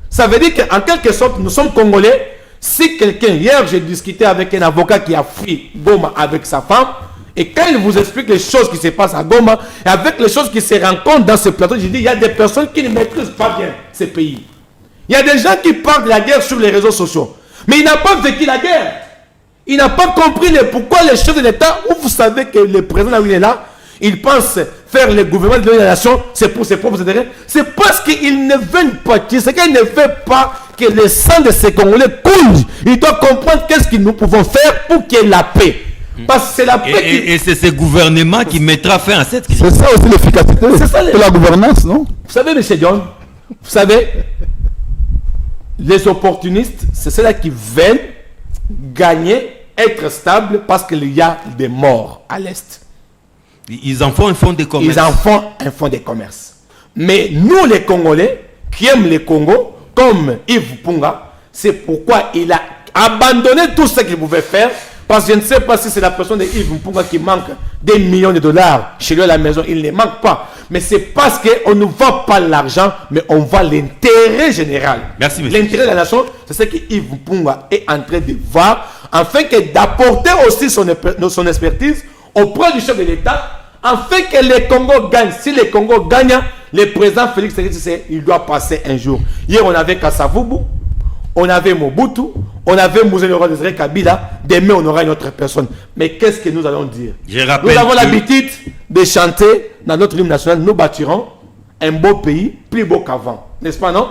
Ça veut dire qu'en quelque sorte, nous sommes Congolais. Si quelqu'un, hier j'ai discuté avec un avocat qui a fui Goma avec sa femme, et quand il vous explique les choses qui se passent à Goma, et avec les choses qui se rencontrent dans ce plateau, je dis, il y a des personnes qui ne maîtrisent pas bien ces pays. Il y a des gens qui parlent de la guerre sur les réseaux sociaux, mais il n'a pas vécu la guerre. Il n'a pas compris pourquoi les chefs de l'État, où vous savez que le président là où il est là, il pense faire le gouvernement de la nation, c'est pour ses propres intérêts. C'est parce qu'il ne veut pas, c'est qu'il ne veut pas que le sang de ces Congolais coule. Il doit comprendre qu'est-ce que nous pouvons faire pour qu'il y ait la paix. Parce que c'est la paix et c'est ce gouvernement qui mettra fin à cette crise. C'est ça aussi l'efficacité de la gouvernance, non? Vous savez, M. John, vous savez, les opportunistes, c'est ceux-là qui veulent gagner, être stable parce qu'il y a des morts à l'Est. Ils en font un fonds de commerce. Ils en font un fonds de commerce. Mais nous, les Congolais, qui aiment le Congo, comme Yves Punga, c'est pourquoi il a abandonné tout ce qu'il pouvait faire. Parce que je ne sais pas si c'est la personne de Yves Mpunga qui manque des millions de dollars chez lui à la maison. Il ne manque pas. Mais c'est parce qu'on ne voit pas l'argent, mais on voit l'intérêt général. Merci, monsieur. L'intérêt de la nation, c'est ce que Yves Mpunga est en train de voir, afin d'apporter aussi son expertise auprès du chef de l'État, afin que le Congo gagne. Si le Congo gagne, le président Félix Tshisekedi, il doit passer un jour. Hier, on avait Kassavubu, on avait Mobutu, on avait Mouzé Laurent Désiré Kabila. Demain, on aura une autre personne. Mais qu'est-ce que nous allons dire? Nous avons l'habitude de chanter dans notre hymne national. Nous bâtirons un beau pays, plus beau qu'avant. N'est-ce pas, non?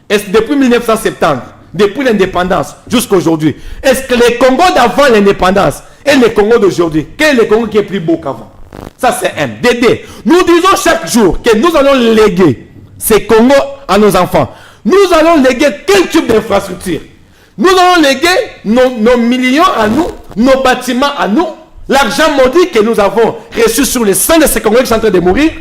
Est-ce que depuis 1970, depuis l'indépendance jusqu'à aujourd'hui, est-ce que le Congo d'avant l'indépendance et le Congo d'aujourd'hui, quel est le Congo qui est plus beau qu'avant? Ça, c'est un. Dédé. Nous disons chaque jour que nous allons léguer ces Congo à nos enfants. Nous allons léguer quel type d'infrastructure? Nous allons léguer nos millions à nous, nos bâtiments à nous, l'argent maudit que nous avons reçu sur les seins de ces Congolais qui sont en train de mourir.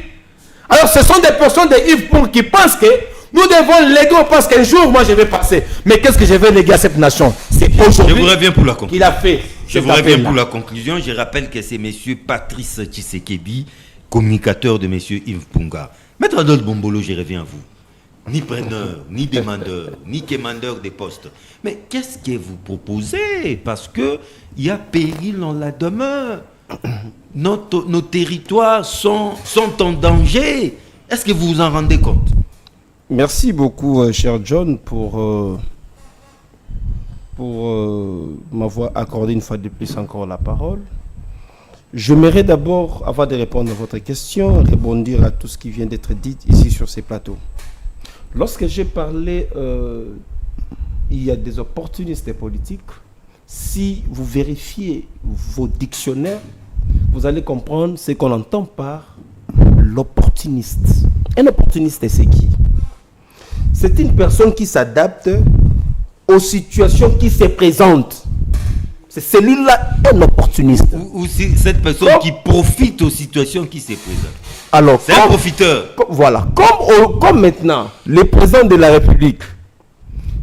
Alors, ce sont des personnes de Yves Pour qui pensent que nous devons léguer parce qu'un jour, moi, je vais passer. Mais qu'est-ce que je vais léguer à cette nation? C'est aujourd'hui. Je vous reviens pour la conclusion. Qu'il a fait. Je vous reviens pour la conclusion. Je rappelle que c'est M. Patrice Tshisekedi, communicateur de M. Yves Punga, Maître Adolphe Bombolo, je reviens à vous. Ni preneur, ni demandeur, ni quémandeur des postes. Mais qu'est-ce que vous proposez? Parce qu'il y a péril en la demeure. Nos territoires sont en danger. Est-ce que vous vous en rendez compte? Merci beaucoup, cher John, pour m'avoir accordé une fois de plus encore la parole. J'aimerais d'abord, avant de répondre à votre question, rebondir à tout ce qui vient d'être dit ici sur ces plateaux. Lorsque j'ai parlé, il y a des opportunistes politiques. Si vous vérifiez vos dictionnaires, vous allez comprendre ce qu'on entend par l'opportuniste. Un opportuniste, c'est qui? C'est une personne qui s'adapte aux situations qui se présentent. C'est celui-là un opportuniste. Ou c'est cette personne qui profite aux situations qui se présentent. Alors, c'est un profiteur. Voilà. Comme maintenant, le président de la République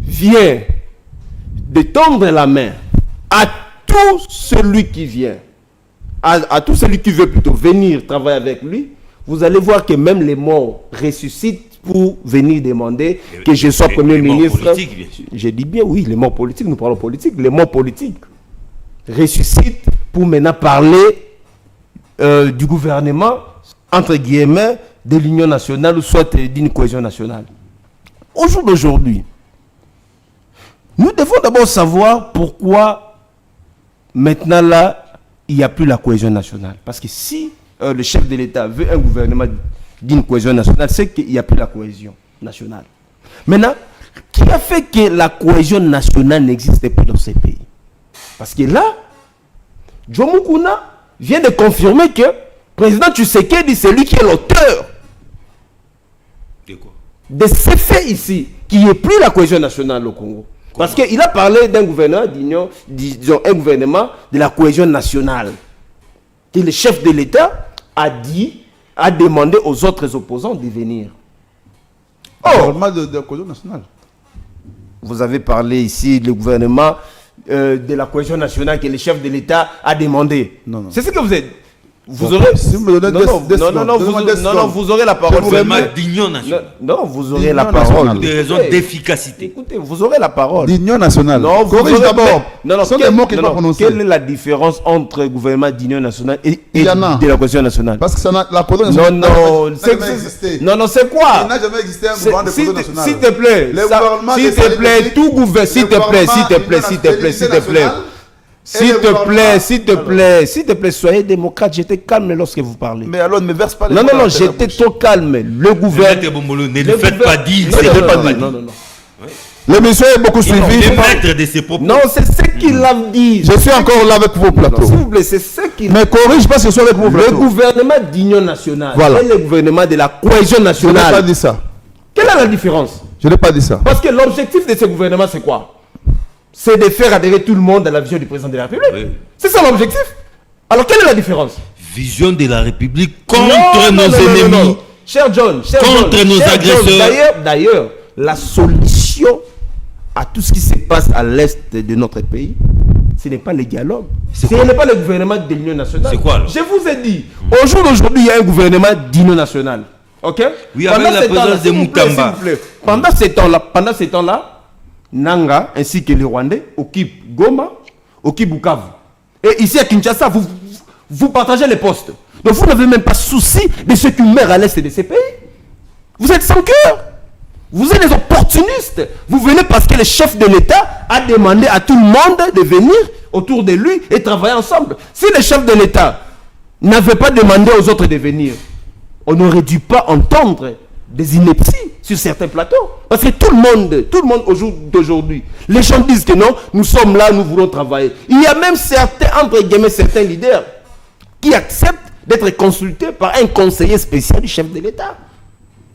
vient de tendre la main à tout celui qui vient, à tout celui qui veut plutôt venir travailler avec lui, vous allez voir que même les morts ressuscitent pour venir demander que je sois Premier ministre. Je dis bien, oui, les morts politiques, nous parlons politique, les morts politiques ressuscitent pour maintenant parler du gouvernement, entre guillemets, de l'Union nationale ou soit d'une cohésion nationale. Au jour d'aujourd'hui, nous devons d'abord savoir pourquoi maintenant là, il n'y a plus la cohésion nationale. Parce que si le chef de l'État veut un gouvernement d'une cohésion nationale, c'est qu'il n'y a plus la cohésion nationale. Maintenant, qui a fait que la cohésion nationale n'existe plus dans ces pays? Parce que là, Joe Mukuna vient de confirmer que le président Tshisekedi, c'est lui qui est l'auteur de quoi? De ces faits ici, qui n'est plus la cohésion nationale au Congo. Parce qu'il a parlé d'un gouvernement d'union, disons un gouvernement de la cohésion nationale. Et le chef de l'État a demandé aux autres opposants de venir. Gouvernement de la cohésion nationale. Vous avez parlé ici du gouvernement de la cohésion nationale que le chef de l'État a demandé. Non, non. C'est ce que vous êtes. Vous aurez. Si vous me donnez non, vous aurez la parole. Gouvernement d'union nationale. Non, vous aurez la parole. Pour des raisons d'efficacité. Écoutez, vous aurez la parole. D'union nationale. Non, vous aurez d'abord. Non, ce sont des mots que je dois prononcer. Quelle est la différence entre gouvernement d'union nationale et de la cohésion nationale? Parce que la cohésion nationale non, c'est quoi? Il n'a jamais existé un gouvernement de cohésion nationale. S'il te plaît, s'il te plaît, soyez démocrate. J'étais calme lorsque vous parlez. Mais alors, ne me verse pas les Non, j'étais trop calme. Le gouvernement. Ne le faites pas dire. Non. L'émission est beaucoup suivie. De ses propos. Non, c'est ce qu'il a dit. Je suis encore là avec vos plateaux. S'il vous plaît, c'est ce qu'il Mais corrige pas ce soir avec vos plateaux. Le gouvernement d'union nationale voilà. et le gouvernement de la cohésion nationale. Je n'ai pas dit ça. Quelle est la différence? Je n'ai pas dit ça. Parce que l'objectif de ce gouvernement, c'est quoi? C'est de faire adhérer tout le monde à la vision du président de la République. Oui. C'est ça l'objectif. Alors, quelle est la différence? Vision de la République contre nos ennemis. Non. Cher John, contre nos agresseurs. D'ailleurs, la solution à tout ce qui se passe à l'est de notre pays, ce n'est pas le dialogue. Ce n'est pas le gouvernement de l'Union nationale. C'est quoi alors? Je vous ai dit, au jour d'aujourd'hui, il y a un gouvernement d'union nationale. Ok? Oui, avec la présence de Mutamba. Pendant ce temps-là, Nanga ainsi que les Rwandais occupent Goma, occupent Bukavu. Et ici à Kinshasa, vous partagez les postes. Donc vous n'avez même pas souci de ceux qui meurent à l'est de ces pays. Vous êtes sans cœur. Vous êtes des opportunistes. Vous venez parce que le chef de l'État a demandé à tout le monde de venir autour de lui et travailler ensemble. Si le chef de l'État n'avait pas demandé aux autres de venir, on n'aurait dû pas entendre des inepties sur certains plateaux. Parce que tout le monde au jour d'aujourd'hui, les gens disent que non, nous sommes là, nous voulons travailler. Il y a même certains, entre guillemets, certains leaders qui acceptent d'être consultés par un conseiller spécial du chef de l'État.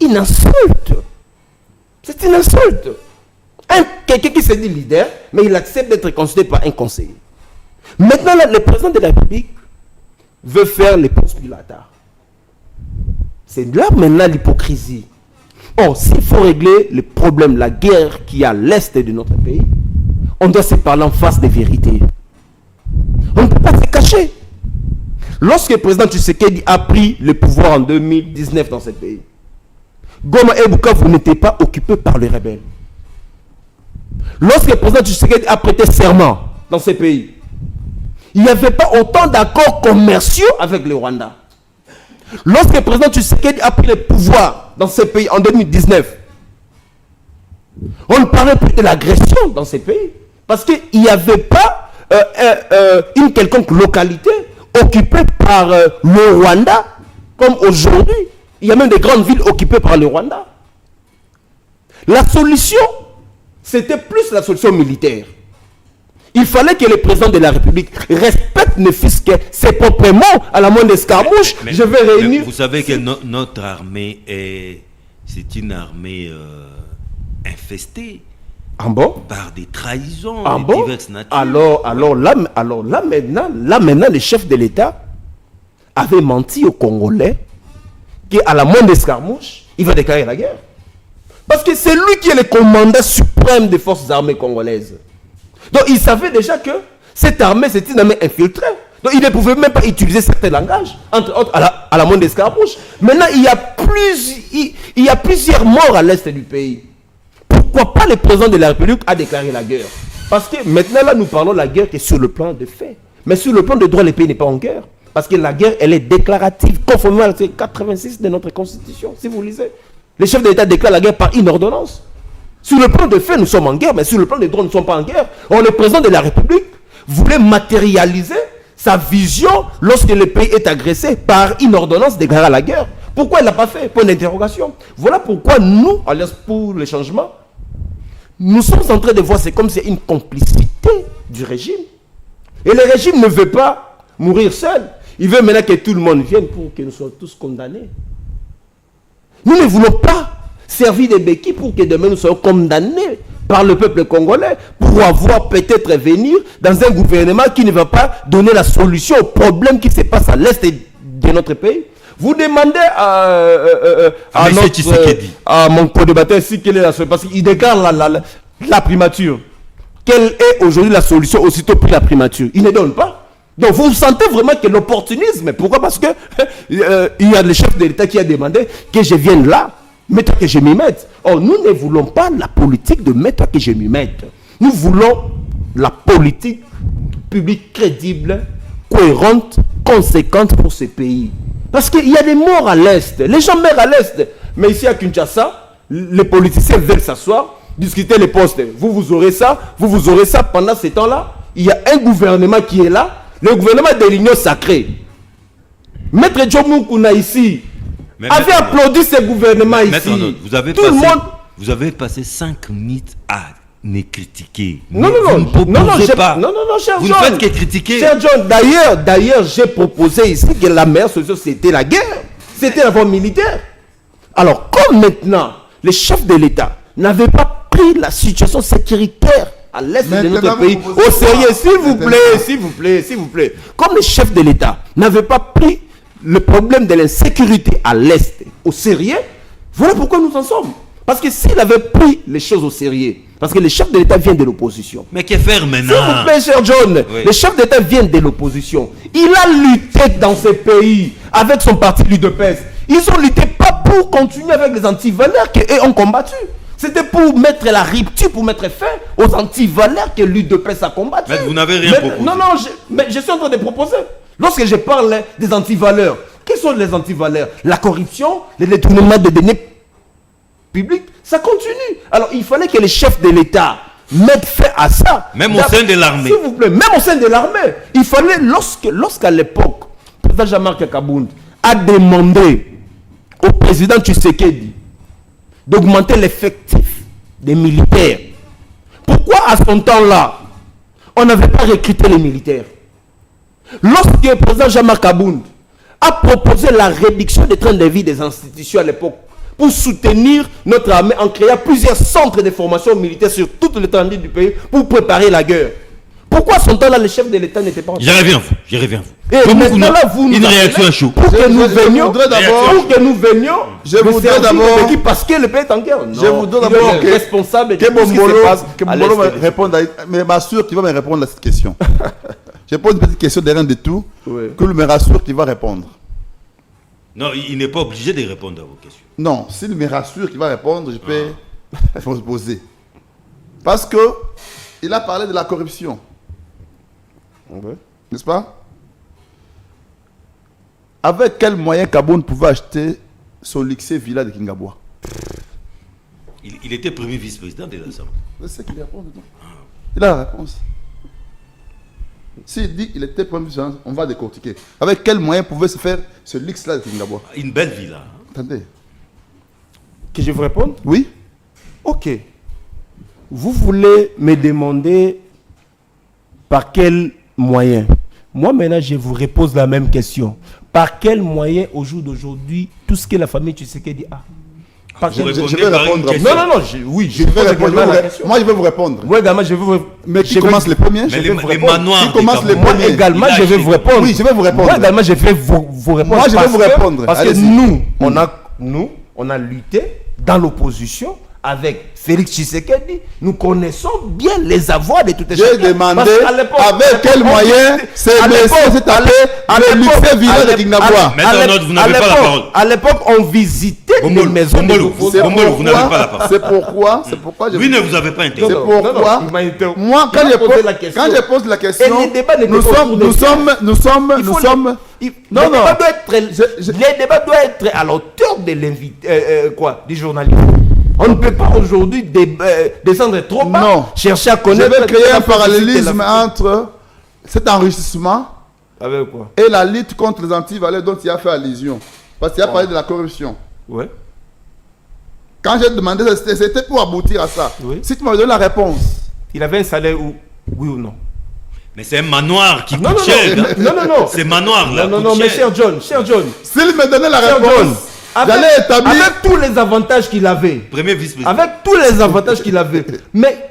Une insulte. C'est une insulte. Quelqu'un qui se dit leader, mais il accepte d'être consulté par un conseiller. Maintenant, là, le président de la République veut faire les postes Pilatar. C'est là maintenant l'hypocrisie. Or, s'il faut régler le problème, la guerre qui est à l'est de notre pays, on doit se parler en face des vérités. On ne peut pas se cacher. Lorsque le président Tshisekedi a pris le pouvoir en 2019 dans ce pays, Goma et Bukavu n'étaient pas occupés par les rebelles. Lorsque le président Tshisekedi a prêté serment dans ces pays, il n'y avait pas autant d'accords commerciaux avec le Rwanda. Lorsque le président Tshisekedi a pris le pouvoir dans ces pays en 2019, on ne parlait plus de l'agression dans ces pays. Parce qu'il n'y avait pas une quelconque localité occupée par le Rwanda, comme aujourd'hui. Il y a même des grandes villes occupées par le Rwanda. La solution, c'était plus la solution militaire. Il fallait que le président de la République respecte ne fût-ce que ses propres mots à la moindre escarmouche. Je vais réunir... Vous savez que notre armée c'est une armée infestée par des trahisons de diverses natures. Alors là maintenant, le chef de l'État avait menti aux Congolais qu'à la moindre escarmouche, il va déclarer la guerre. Parce que c'est lui qui est le commandant suprême des forces armées congolaises. Donc il savait déjà que cette armée, c'est une armée infiltrée. Donc il ne pouvait même pas utiliser certains langages, entre autres à la moindre escarmouche. Maintenant, il y a plusieurs morts à l'est du pays. Pourquoi pas le président de la République a déclaré la guerre? Parce que maintenant, là, nous parlons de la guerre qui est sur le plan des faits. Mais sur le plan des droits, le pays n'est pas en guerre. Parce que la guerre, elle est déclarative, conformément à l'article 86 de notre Constitution, si vous lisez. Le chef de l'État déclare la guerre par une ordonnance. Sur le plan des faits, nous sommes en guerre, mais sur le plan des droits, nous ne sommes pas en guerre. Or, le président de la République voulait matérialiser sa vision lorsque le pays est agressé par une ordonnance déclarant la guerre. Pourquoi il ne l'a pas fait? Point d'interrogation. Voilà pourquoi nous, Alliance pour le changement, nous sommes en train de voir, c'est comme si c'est une complicité du régime. Et le régime ne veut pas mourir seul. Il veut maintenant que tout le monde vienne pour que nous soyons tous condamnés. Nous ne voulons pas servir des béquilles pour que demain nous soyons condamnés par le peuple congolais pour avoir peut-être venir dans un gouvernement qui ne va pas donner la solution aux problèmes qui se passent à l'est de notre pays. Vous demandez à mon co-débatteur ici quelle est la solution, parce qu'il déclare la primature. Quelle est aujourd'hui la solution aussitôt pris la primature? Il ne donne pas. Donc vous sentez vraiment que l'opportunisme. Pourquoi? Parce que il y a le chef de l'État qui a demandé que je vienne là, mettre que je m'y mette. Or, nous ne voulons pas la politique de mettre que je m'y mette. Nous voulons la politique publique crédible, cohérente, conséquente pour ce pays. Parce qu'il y a des morts à l'Est. Les gens meurent à l'Est. Mais ici à Kinshasa, les politiciens veulent s'asseoir, discuter les postes. Vous aurez ça, vous aurez ça. Pendant ce temps-là, il y a un gouvernement qui est là, le gouvernement de l'Union sacrée. Maître Djomoukouna ici avait applaudi ce gouvernement ici. Vous avez passé 5 minutes à me critiquer. Non, cher John. Vous ne faites que critiquer. Cher John, d'ailleurs, j'ai proposé ici que la meilleure solution, c'était la guerre. C'était la voie militaire. Alors, comme maintenant, les chefs de l'État n'avaient pas pris la situation sécuritaire à l'est de notre pays au sérieux, s'il vous plaît. Comme les chefs de l'État n'avaient pas pris le problème de l'insécurité à l'est au sérieux, voilà pourquoi nous en sommes. Parce que s'il avait pris les choses au sérieux, parce que le chef de l'État vient de l'opposition. Mais que faire maintenant? S'il vous plaît, cher John, oui. Le chef d'État vient de l'opposition. Il a lutté dans ce pays avec son parti l'UDPS. Ils ont lutté pas pour continuer avec les antivaleurs qu'eux ont combattu. C'était pour mettre la rupture, pour mettre fin aux antivaleurs que l'UDPS a combattu. Mais vous n'avez rien proposé. Non, mais je suis en train de proposer. Lorsque je parle des antivaleurs, quelles sont les antivaleurs? La corruption, le détournement de deniers publics, ça continue. Alors il fallait que les chefs de l'État mettent fin à ça. Même au sein de l'armée. S'il vous plaît, même au sein de l'armée. Il fallait, lorsqu'à l'époque, le président Jean-Marc Kabound a demandé au président Tshisekedi d'augmenter l'effectif des militaires. Pourquoi à son temps-là, on n'avait pas recruté les militaires? Lorsque le président Jean-Marc Kabound a proposé la réduction des trains de vie des institutions à l'époque pour soutenir notre armée en créant plusieurs centres de formation militaire sur toute l'étendue du pays pour préparer la guerre. Pourquoi à son temps-là, le chef de l'État n'était pas en train? J'y reviens. Et maintenant, là, vous une réaction à chaud. Pour que nous venions, je voudrais d'abord, parce que le pays est en guerre. Je voudrais d'abord que responsable de tout ce qui se passe. Que Mbolo me réponde, mais m'assure qu'il va me répondre à cette question. Je pose une petite question derrière de tout, que me rassure qu'il va répondre. Non, il n'est pas obligé de répondre à vos questions. Non, s'il me rassure qu'il va répondre, je peux se poser. Parce que il a parlé de la corruption. Ouais. N'est-ce pas? Avec quel moyen Kaboun pouvait acheter son luxueux villa de Kingaboua? Il était premier vice-président de l'Assemblée. Je sais qu'il répond dedans. Il a la réponse. S'il dit qu'il était premier vice-président, on va décortiquer. Avec quel moyen pouvait se faire ce luxe-là de Kingaboua? Une belle villa. Attendez. Que je vous réponde? Oui? Ok. Vous voulez me demander par quel moyen? Moi, maintenant, je vous repose la même question. Par quel moyen, au jour d'aujourd'hui, tout ce que la famille Tshisekedi a? Je vais répondre. Non, je vais répondre. Moi, je vais vous répondre. Moi également, je vais vous répondre. Mais qui commence les premiers? Les manoirs. Qui commence les Moi premiers? également, je vais vous répondre. Oui, je vais vous répondre. Moi également, je vais vous répondre. Moi, je vais vous répondre. Parce que Allez-y. nous, on a lutté dans l'opposition avec Félix Tshisekedi. Nous connaissons bien les avoirs de tout et J'ai demandé avec quel moyen c'est tapé le luxe villa de Kingaboua. Maintenant, vous n'avez pas la parole. À l'époque, on visitait les maisons de Bombolo, vous n'avez pas la parole. C'est pourquoi Lui ne vous avez pas c'est interrogé. pourquoi moi quand je pose la question, nous sommes non, le débat doit être à la hauteur de l'invité, du journaliste. On ne peut pas aujourd'hui descendre trop bas, non. Chercher à connaître. Je vais créer un parallélisme entre cet enrichissement avec quoi? Et la lutte contre les antivaleurs dont il a fait allusion. Parce qu'il a parlé de la corruption. Ouais. Quand j'ai demandé, c'était pour aboutir à ça. Oui. Si tu m'avais donné la réponse. Il avait un salaire oui ou non? Mais c'est un manoir qui coûte cher. Non. C'est manoir là. Non, mais cher John. S'il me donnait la réponse, j'allais établir. Avec tous les avantages qu'il avait. Premier vice-président. Avec tous les avantages qu'il avait. Mais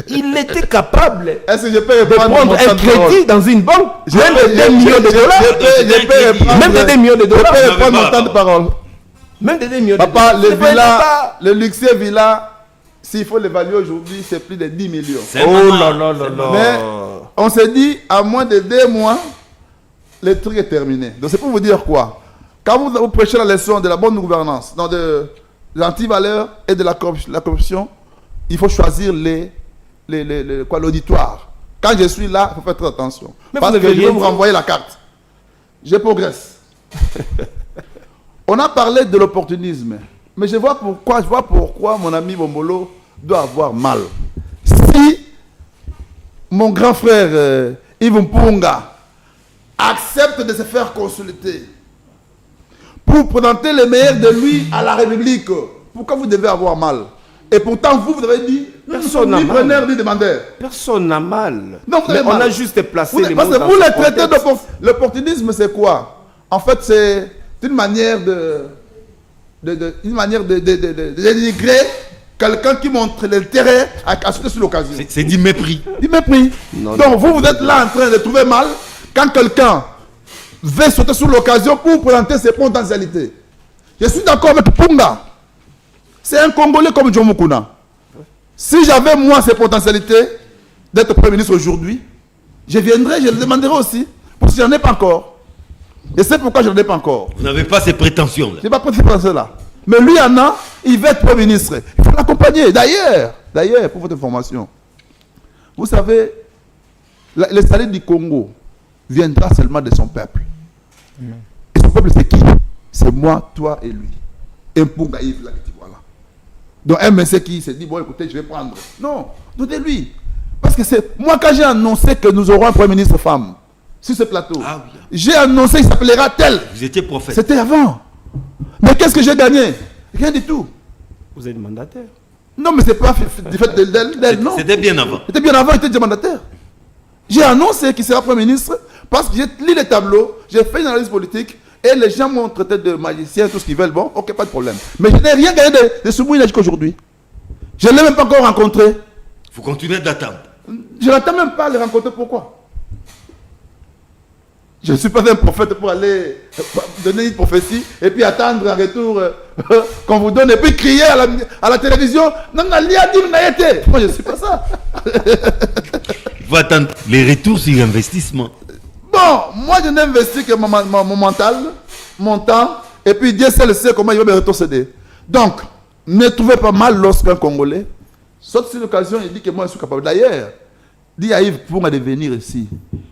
il était capable de prendre un crédit dans une banque, même de 2 millions de dollars. Même de 2 millions de dollars. Je peux reprendre mon temps de parole. Même de 2 millions de dollars. Papa, le luxueux villa, s'il faut l'évaluer aujourd'hui, c'est plus de 10 millions. Oh là là. Mais on s'est dit, à moins de 2 mois, le truc est terminé. Donc c'est pour vous dire quoi? Quand vous prêchez la leçon de la bonne gouvernance, de l'antivaleur et de la corruption, il faut choisir l'auditoire. Quand je suis là, il faut faire très attention. Parce que je vais vous renvoyer la carte. Je progresse. On a parlé de l'opportunisme. Mais je vois pourquoi mon ami Bombolo doit avoir mal. Si mon grand frère Yves Mpunga accepte de se faire consulter pour présenter le meilleur de lui à la République, pourquoi vous devez avoir mal? Et pourtant, vous avez dit, personne n'a mal. Ni preneur, ni demandeur. Personne n'a mal. Non, mais on a juste placé les mots parce que vous, les traitez l'opportunisme, c'est quoi? En fait, c'est une manière de dénigrer quelqu'un qui montre l'intérêt à sauter sur l'occasion. C'est du mépris. Du mépris. Donc, vous êtes là en train de trouver mal quand quelqu'un veut sauter sur l'occasion pour présenter ses potentialités. Je suis d'accord avec Punga. C'est un Congolais comme John Mukuna. Si j'avais moi ces potentialités d'être Premier ministre aujourd'hui, je viendrais, je le demanderais aussi. Parce que je n'en ai pas encore. Et c'est pourquoi je n'en ai pas encore. Vous n'avez pas ces prétentions-là. Je n'ai pas ces prétentions-là. Mais lui en a, il veut être Premier ministre. Il faut l'accompagner. D'ailleurs, pour votre information, vous savez, le salut du Congo viendra seulement de son peuple. Et son peuple, c'est qui? C'est moi, toi et lui. Et Mpunga Yves, là, voilà. Donc un monsieur qui s'est dit, bon écoutez, je vais prendre. Non, donnez-lui. Parce que c'est moi, quand j'ai annoncé que nous aurons un Premier ministre femme sur ce plateau, j'ai annoncé qu'il s'appellera tel. Vous étiez prophète. C'était avant. Mais qu'est-ce que j'ai gagné? Rien du tout. Vous êtes mandataire. Non, mais c'est pas du fait d'elle, non. C'était bien avant. C'était bien avant, il était déjà mandataire. J'ai annoncé qu'il sera Premier ministre parce que j'ai lu les tableaux, j'ai fait une analyse politique. Et les gens m'ont traité de magicien, tout ce qu'ils veulent. Bon, ok, pas de problème. Mais je n'ai rien gagné de Soumouna jusqu'à aujourd'hui. Je ne l'ai même pas encore rencontré. Vous continuez d'attendre. Je n'attends même pas à le rencontrer. Pourquoi? Je ne suis pas un prophète pour aller donner une prophétie et puis attendre en retour qu'on vous donne et puis crier à la télévision. Non, non, l'IA dit été. Moi, je ne suis pas ça. Il faut attendre les retours sur l'investissement. Bon, moi je n'investis que mon mental, mon temps et puis Dieu seul sait comment il va me retrocéder. Donc, ne trouvez pas mal lorsqu'un Congolais saute sur l'occasion et dit que moi je suis capable. D'ailleurs, dit à Yves, pour devenir ici,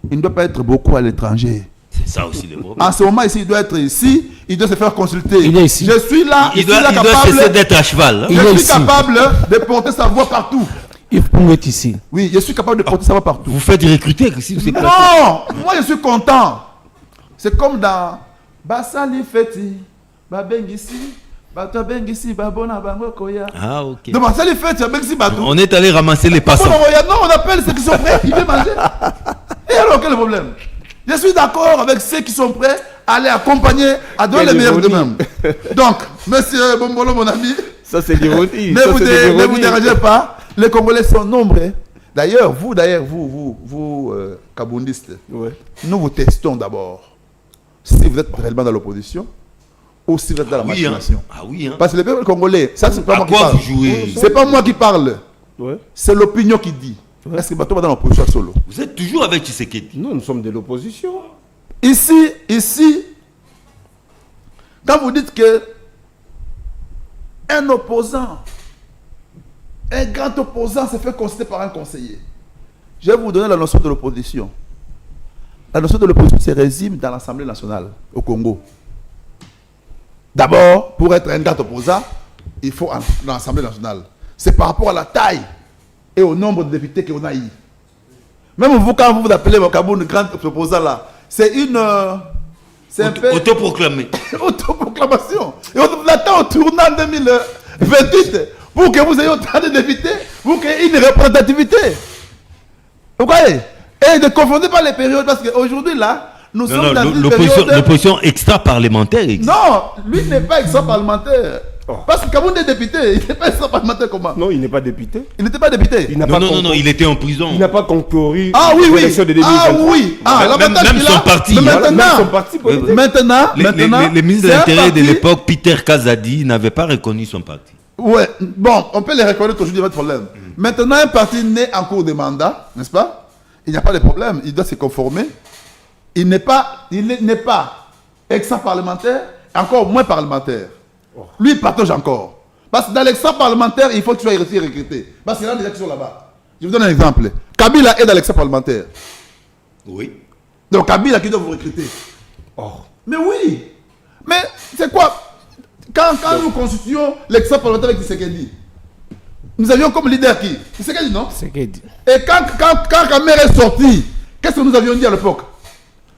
il ne doit pas être beaucoup à l'étranger. C'est ça aussi le problème. En ce moment ici, il doit être ici, il doit se faire consulter. Il est ici. Je suis là, Il doit cesser d'être à cheval. je suis capable de porter sa voix partout. Yves Pongo est ici. Oui, je suis capable de porter sa voix partout. Vous faites recruter si vous êtes Non, moi je suis content. C'est comme dans Basali Feti, Babengisi, Bato Bengisi, Babona Bango Koya. Ah, ok. Donc Basali Feti, Babengisi, Bato. On est allé ramasser les passants. Non, on appelle ceux qui sont prêts, ils veulent manger. Et alors, quel est le problème? Je suis d'accord avec ceux qui sont prêts à aller accompagner, à donner le meilleur d'eux-mêmes. Donc, monsieur Bombolo, mon ami, Ça, c'est l'ironie. ne vous dérangez pas. Les Congolais sont nombreux. D'ailleurs, vous, kabundistes, Ouais. nous vous testons d'abord si vous êtes réellement dans l'opposition ou si vous êtes dans la machination. Ah oui, hein. Parce que le peuple congolais, ça c'est pas À moi qui quoi parle. vous jouez? C'est pas moi qui parle. Ouais. C'est l'opinion qui dit. Est-ce que Bato va dans l'opposition solo? Vous êtes toujours avec Tshisekedi. Nous sommes de l'opposition. Ici, quand vous dites que un opposant, un grand opposant se fait consulter par un conseiller, je vais vous donner la notion de l'opposition. La notion de l'opposition se résume dans l'Assemblée nationale au Congo. D'abord, pour être un grand opposant, il faut dans l'Assemblée nationale. C'est par rapport à la taille et au nombre de députés qu'on a eu. Même vous, quand vous vous appelez Mokaboun, grand opposant là, c'est c'est un peu Autoproclamé. autoproclamation. Et on l'attend au tournant en 2028 pour que vous ayez autant de députés, pour qu'il y ait une représentativité. Vous voyez? Et ne confondez pas les périodes, parce qu'aujourd'hui là, nous sommes dans une période... L'opposition extra-parlementaire. Non, lui n'est pas extra-parlementaire. Parce que Kaboun est député, il n'est pas extra-parlementaire comment? Non, il n'est pas député. Il n'était pas député. Il n'a Non, pas non, non, il était en prison. Il n'a pas concouru Ah oui, aux oui. élections de Ah 2023. oui. Ah, Même l'avantage qu'il son a, parti, mais hein. Même son maintenant, parti politique. maintenant, Les ministres de c'est un l'Intérieur de parti- l'époque, Peter Kazadi, n'avaient pas reconnu son parti. Ouais, bon, on peut les reconnaître aujourd'hui, pas de problème. Maintenant, un parti né en cours de mandat, n'est-ce pas? Il n'y a pas de problème, il doit se conformer. Il n'est pas extra-parlementaire, encore moins parlementaire. Lui, il partage encore. Parce que dans l'extra-parlementaire, il faut que tu sois recruté. Parce qu'il y en a déjà qui sont là-bas. Je vous donne un exemple. Kabila est dans l'extra-parlementaire. Oui. Donc Kabila qui doit vous recruter. Mais oui. Mais c'est quoi? Quand nous constituions l'extra-parlementaire avec Tshisekedi, nous avions comme leader qui? Tshisekedi, non? Tshisekedi. Et quand Kamer est sorti, qu'est-ce que nous avions dit à l'époque?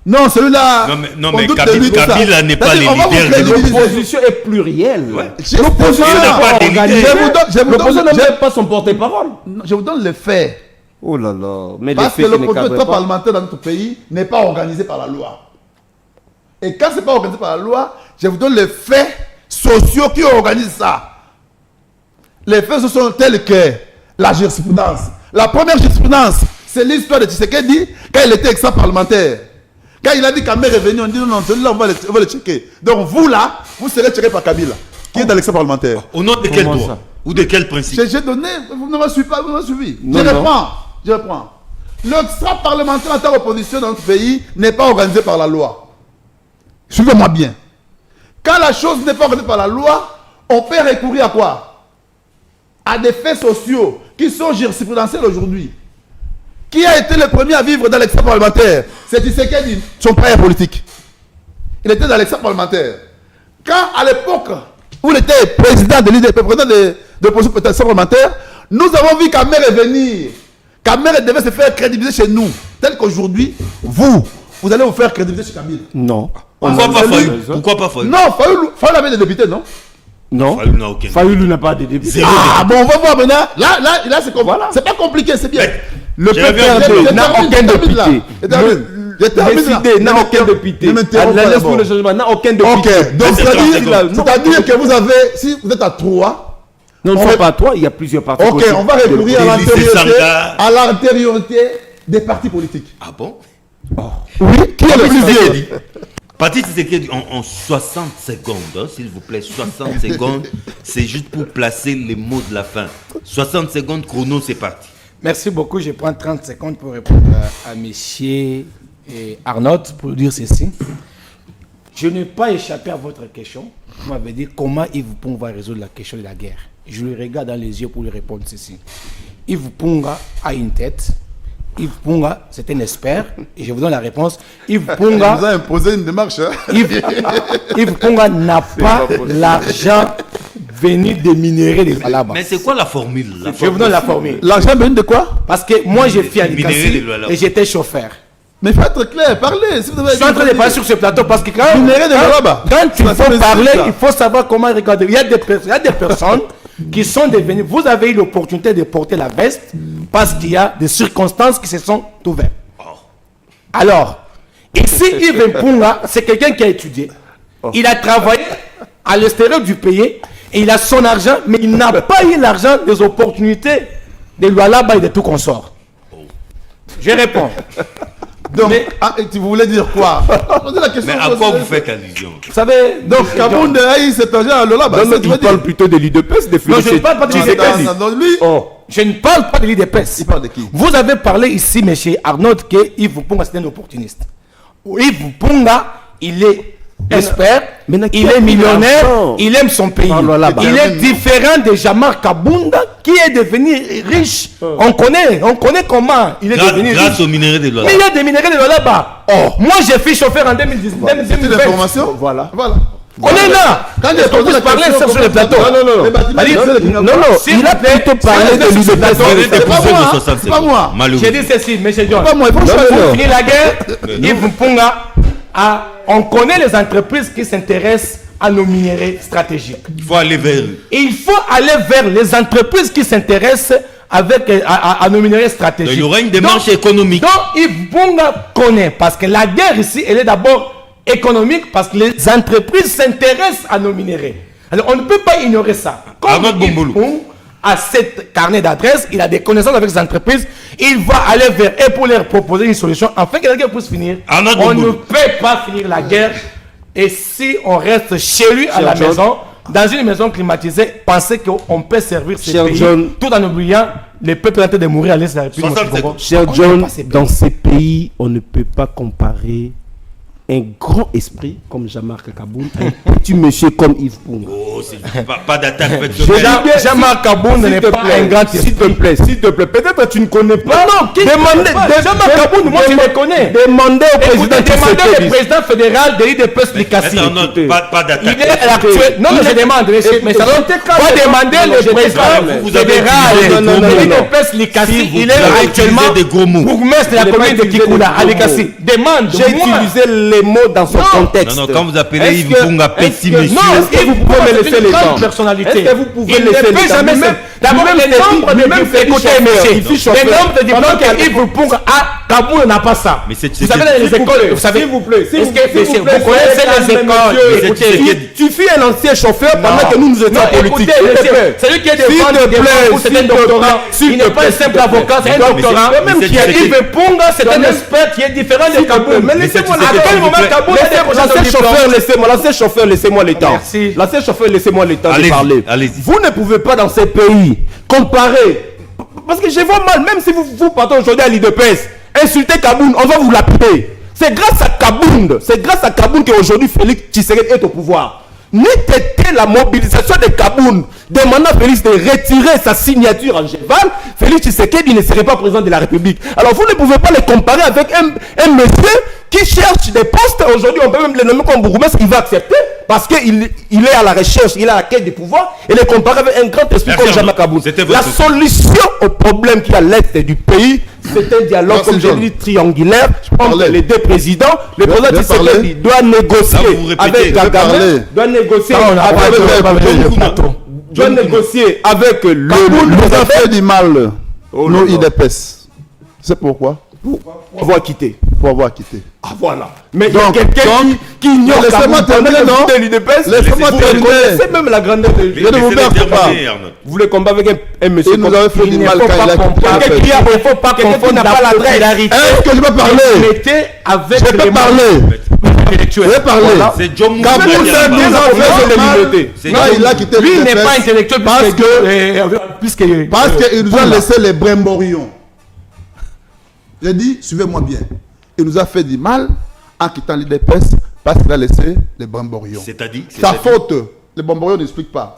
Non, celui-là. Non, on mais doute de lui, tout ça. Kabila n'est pas C'est-à-dire, les on va vous leaders de crédibiliser. L'opposition est plurielle. L'opposition Il n'a pas d'égalité. L'opposition n'a même pas son porte-parole. Je vous donne les faits. Oh là là. Mais les Parce que faits, ce n'est l'opposition cadre pas. parlementaire dans notre pays n'est pas organisée par la loi. Et quand ce n'est pas organisé par la loi, je vous donne les faits sociaux qui organisent ça. Les faits, ce sont tels que la jurisprudence. La première jurisprudence, c'est l'histoire de Tshisekedi quand il était extra-parlementaire. Quand il a dit Kamer est venu, on dit non, celui-là, on va le checker. Donc vous là, vous serez checké par Kabila, qui est dans l'extra-parlementaire. Au nom de quel Comment droit? ça? Ou de quel principe? J'ai donné, vous ne m'avez suivi pas, vous m'avez suivi. Non, Je non. reprends. L'extra-parlementaire en tant qu'opposition dans notre pays n'est pas organisé par la loi. Suivez-moi bien. Quand la chose n'est pas organisée par la loi, on peut recourir à quoi? À des faits sociaux qui sont jurisprudentiels aujourd'hui. Qui a été le premier à vivre dans l'extra-parlementaire? C'est Tshisekedi, son père politique. Il était dans l'extra-parlementaire. Quand à l'époque où il était président de l'IDP, président de l'opposition parlementaire, nous avons vu Kamer venir. Kamer devait se faire crédibiliser chez nous. Tel qu'aujourd'hui, vous allez vous faire crédibiliser chez Kabila. Non. Pourquoi pas Fayou? Fayou? Pourquoi pas Fayou? Non, Fayou avait des députés, non? Non. Fayou n'a aucun. Fayoulou n'a pas de député. Zéro. Ah bon, on va voir maintenant. Là c'est comme Voilà. c'est pas compliqué, c'est bien. Le Je reviens PPRD n'a je aucun termine là. député. Je termine. Je termine là. Le décidé n'a Ne aucun me- député. ne m'interromps pas L'Alliance pour d'abord. le changement n'a aucun député. Ok, donc D'accord. c'est-à-dire que vous avez, si vous êtes à 3, Non, on ne va- sont pas à toi, il y a plusieurs partis. ok, politiques. on va recourir à Des lycées l'antériorité, Sangha. à l'antériorité des partis politiques. Ah bon? Oui, qui est le plus vieux? Tshisekedi. Parti Tshisekedi en 60 secondes, hein, s'il vous plaît, 60 secondes, c'est juste pour placer les mots de la fin. 60 secondes, chrono, c'est parti. Merci beaucoup. Je prends 30 secondes pour répondre à monsieur Arnaud pour dire ceci. Je n'ai pas échappé à votre question. Vous m'avez dit comment Yves Punga va résoudre la question de la guerre. Je lui regarde dans les yeux pour lui répondre ceci. Yves Punga a une tête. Yves Punga, c'est un expert. Et je vous donne la réponse. Yves Punga... Il nous a imposé une démarche. Hein? Yves Punga n'a pas l'argent venu des minéraux de Lualaba. Mais c'est quoi la formule là? Je vous donne la formule. L'argent venu de quoi? Parce que moi, j'ai fait à Minéraux Likasi de Lualaba. et j'étais chauffeur. Mais il faut être clair, parlez. Si vous avez Je suis en train de parler sur ce plateau parce que quand il faut parler, il faut savoir comment regarder. Il y a des personnes qui sont devenues. Vous avez eu l'opportunité de porter la veste parce qu'il y a des circonstances qui se sont ouvertes. Alors, ici, Yves Punga, c'est quelqu'un qui a étudié. Il a travaillé à l'extérieur du pays et il a son argent, mais il n'a pas eu l'argent des opportunités de Lualaba et de tout consort. Je réponds. Donc, tu voulais dire quoi? La question. Mais à quoi vous faites allusion? Vous savez, donc Kaboun a eu cet argent à Lualaba. Non, il parle plutôt de l'UDPS, de non, je ne parle pas de l'UDPS. Je ne parle pas de l'UDPS. Il parle de qui? Vous avez parlé ici, M. Arnaud, que Yves Punga, c'est un opportuniste. Yves Punga, il est expert, il est millionnaire, il aime son pays. Il est différent de Jamar Kabunda qui est devenu riche. On connaît comment il est devenu riche. Grâce aux minéraux de Lualaba. Mais il y a des minéraux de Lualaba. Moi, j'ai fait chauffeur en 2019. C'est l'information? Voilà. On est là. Quand il a posé la parler question, sur le plateau. Non, il a plutôt parlé de l'UDPS. C'est pas moi. J'ai dit ceci, M. John. Pas moi, il faut finir la guerre. Yves Punga, on connaît les entreprises qui s'intéressent à nos minéraux stratégiques. Il faut aller vers eux. Et il faut aller vers les entreprises qui s'intéressent à nos minéraux stratégiques. Donc, il y aura une démarche économique. Donc, Yves Punga connaît, parce que la guerre ici, elle est d'abord économique, parce que les entreprises s'intéressent à nos minéraux. Alors, on ne peut pas ignorer ça. Comme Yves Punga a cette carnet d'adresses, il a des connaissances avec les entreprises, il va aller vers eux pour leur proposer une solution, afin que la guerre puisse finir. On ne peut pas finir la guerre, et si on reste chez lui à la maison, dans une maison climatisée, penser qu'on peut servir ce pays, tout en oubliant les peuples en train de mourir à l'est de la République. Cher John, dans ces pays, on ne peut pas comparer un grand esprit comme Jean-Marc Kaboun, un petit monsieur comme Yves Punga. Oh, c'est pas d'attaque personnelle. Jean-Marc Kaboun n'est pas un grand esprit. S'il te plaît, peut-être tu ne connais pas. Non, Jean-Marc Kaboun, moi je le connais. Demandez au président le président fédéral de l'IDPS Likasi. Pas d'attaque. Il est l'actuel. Non, je demande, mais ça va demander le président fédéral de l'IDPS Likasi. Il est actuellement bourgmestre de la commune de Kikula à Likasi. Demande. J'ai utilisé les mots dans son contexte. Non, quand vous appelez Yves Punga petit monsieur. Non, est-ce que vous pouvez me laisser les gens? Est-ce que vous pouvez laisser les gens? D'abord, les nombres de diplômes, écoutez, monsieur, les nombres de diplômes que Yves Punga a, Kaboul n'a pas ça. Vous savez, dans les écoles, vous savez, s'il vous plaît, est-ce que vous connaissez les écoles? Écoutez, tu fus un ancien chauffeur pendant que nous étions politiques. C'est lui qui est devant, c'est un doctorat. Il n'est pas un simple avocat, c'est un doctorat. Yves Punga, c'est un expert qui est différent de Kaboul. Mais laissez-moi l'ancien chauffeur, laissez-moi le temps. L'ancien chauffeur, laissez-moi le temps de parler. Vous ne pouvez pas dans ces pays comparer. Parce que je vois mal, même si vous partez aujourd'hui à l'IDPS, insulter Kaboun, on va vous lapider. C'est grâce à Kaboun qu'aujourd'hui Félix Tshisekedi est au pouvoir. N'eût été la mobilisation de Kaboun demandant à Félix de retirer sa signature en Géval, Félix Tshisekedi ne serait pas président de la République. Alors vous ne pouvez pas les comparer avec un monsieur qui cherche des postes. Aujourd'hui, on peut même le nommer comme bourgmestre, il va accepter parce qu'il est à la recherche, il est à la quête du pouvoir, et les comparer avec un grand esprit comme Jean-Marc Kaboun. La solution au problème qui est à l'est du pays, c'est un dialogue, comme j'ai dit, triangulaire entre les deux présidents. Le président Tshisekedi doit négocier avec Kagame, doit négocier avec le nous a fait du mal, nous IDPS. C'est pourquoi? Pour avoir quitté. Ah voilà. Mais donc, quelqu'un qui ignore laissez-moi terminer, non? Laissez-moi terminer. C'est même la grandeur de... Je ne vous perds pas. Vous voulez combattre avec un monsieur qui nous avait fait du mal quand il a quitté. Il ne faut pas confondre la popularité. Est-ce que je peux parler? Je peux parler. Je vais parler. C'est John Moussa. Il a quitté. Lui n'est pas intellectuel parce qu'il nous a laissé les brimborions. J'ai dit, suivez-moi bien. Il nous a fait du mal en quittant l'IDPS Parce qu'il a laissé les Brimborions. C'est-à-dire Sa faute. Les Brimborions n'expliquent pas.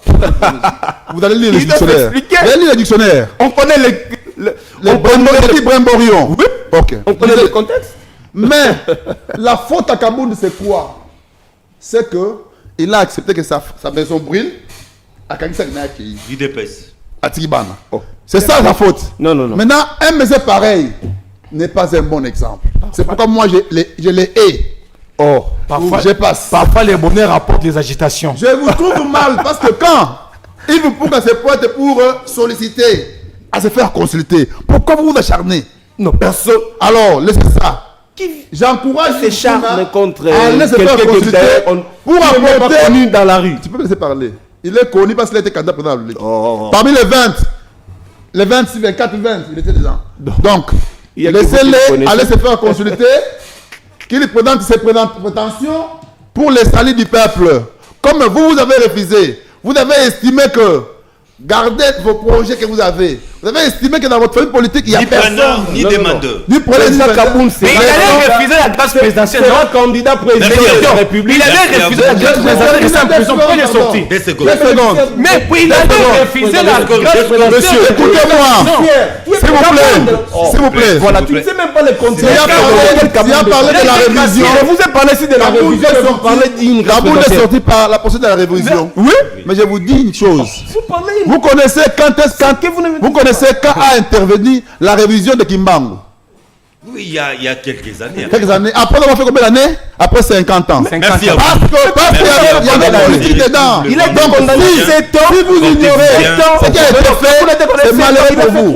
Vous allez lire le dictionnaire. Vous allez lire le dictionnaire. On connaît Les Brimborions. Oui. Ok. On connaît le contexte. Mais la faute à Kabound, c'est quoi? C'est que il a accepté que sa maison brûle à Kangisa Gnaki. l'UDPS. À Tigibana. C'est ça la faute. Non. Maintenant, un monsieur pareil n'est pas un bon exemple. C'est pourquoi moi je les hais. Oh, parfois, Je passe. parfois les bonnets rapportent les agitations. Je vous trouve mal parce que quand il vous pousse à se pointe pour solliciter, à se faire consulter, pourquoi vous vous acharnez? Non, personne. Alors, laissez ça. J'encourage ces charmes contre à se faire consulter pour pas apporter. connu dans la rue. Tu peux me laisser parler. Il est connu parce qu'il a été candidat président de la République. Oh. Parmi les 20, les 26, 24, 20, il était dedans. Donc, Il y a que vous qui laissez-les connaissez. aller se faire consulter, qu'il présente ses prétentions pour les saluts du peuple. Comme vous avez refusé, vous avez estimé que gardez vos projets que vous avez. Vous avez estimé que dans votre famille politique, il n'y a Ni preneur, personne. ni demandeur. Ni preneur, ni Président Kabound, demandeur. c'est Mais il allait refuser la grâce présidentielle, sera non? candidat président Merci. de la République. Il allait refuser la grâce présidentielle et c'est en prison. Pourquoi il est sorti? Des secondes. Deux secondes. Mais puis il allait refuser la grâce présidentielle. Monsieur, écoutez-moi. S'il vous plaît. S'il vous plaît. Voilà, tu ne sais même pas les conditions. S'il y a parlé de la révision. Je vous ai parlé ici de la révision, je vous parlais d'une grâce Kabound est présidentielle. sorti par la procédure de la révision. Oui. Mais je vous dis une chose. Vous parlez. Vous connaissez vous connaissez quand a intervenu la révision de Kimbangu? Oui, il y a quelques années. Quelques années. Après, on a fait combien d'années? Après 50 ans. Merci à vous. Parce qu'il y avait la politique dedans. Il a été Donc, condamné si 7 ans. vous ignorez Quand ce qui a été fait, c'est malheureux pour vous.